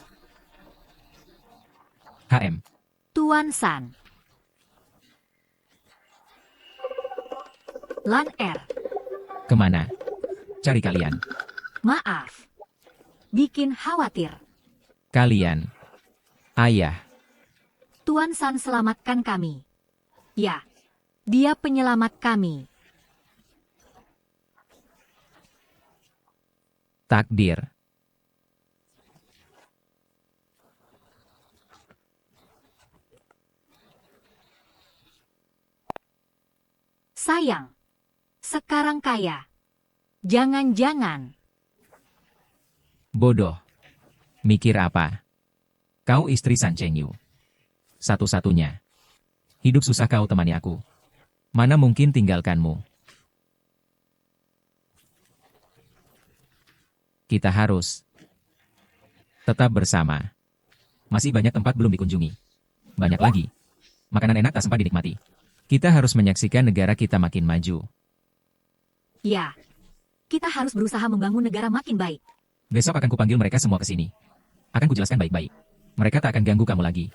HM. Tuan San. Lan R. Kemana? Cari kalian. Maaf. Bikin khawatir. Kalian. Ayah. Tuan San selamatkan kami. Ya, dia penyelamat kami. Takdir. Sayang. Sekarang kaya. Jangan-jangan. Bodoh. Mikir apa? Kau istri San Chengyu. Satu-satunya. Hidup susah kau temani aku. Mana mungkin tinggalkanmu. Kita harus tetap bersama. Masih banyak tempat belum dikunjungi. Banyak lagi. Makanan enak tak sempat dinikmati. Kita harus menyaksikan negara kita makin maju. Ya. Kita harus berusaha membangun negara makin baik. Besok akan kupanggil mereka semua ke sini. Akan kujelaskan baik-baik. Mereka tak akan ganggu kamu lagi.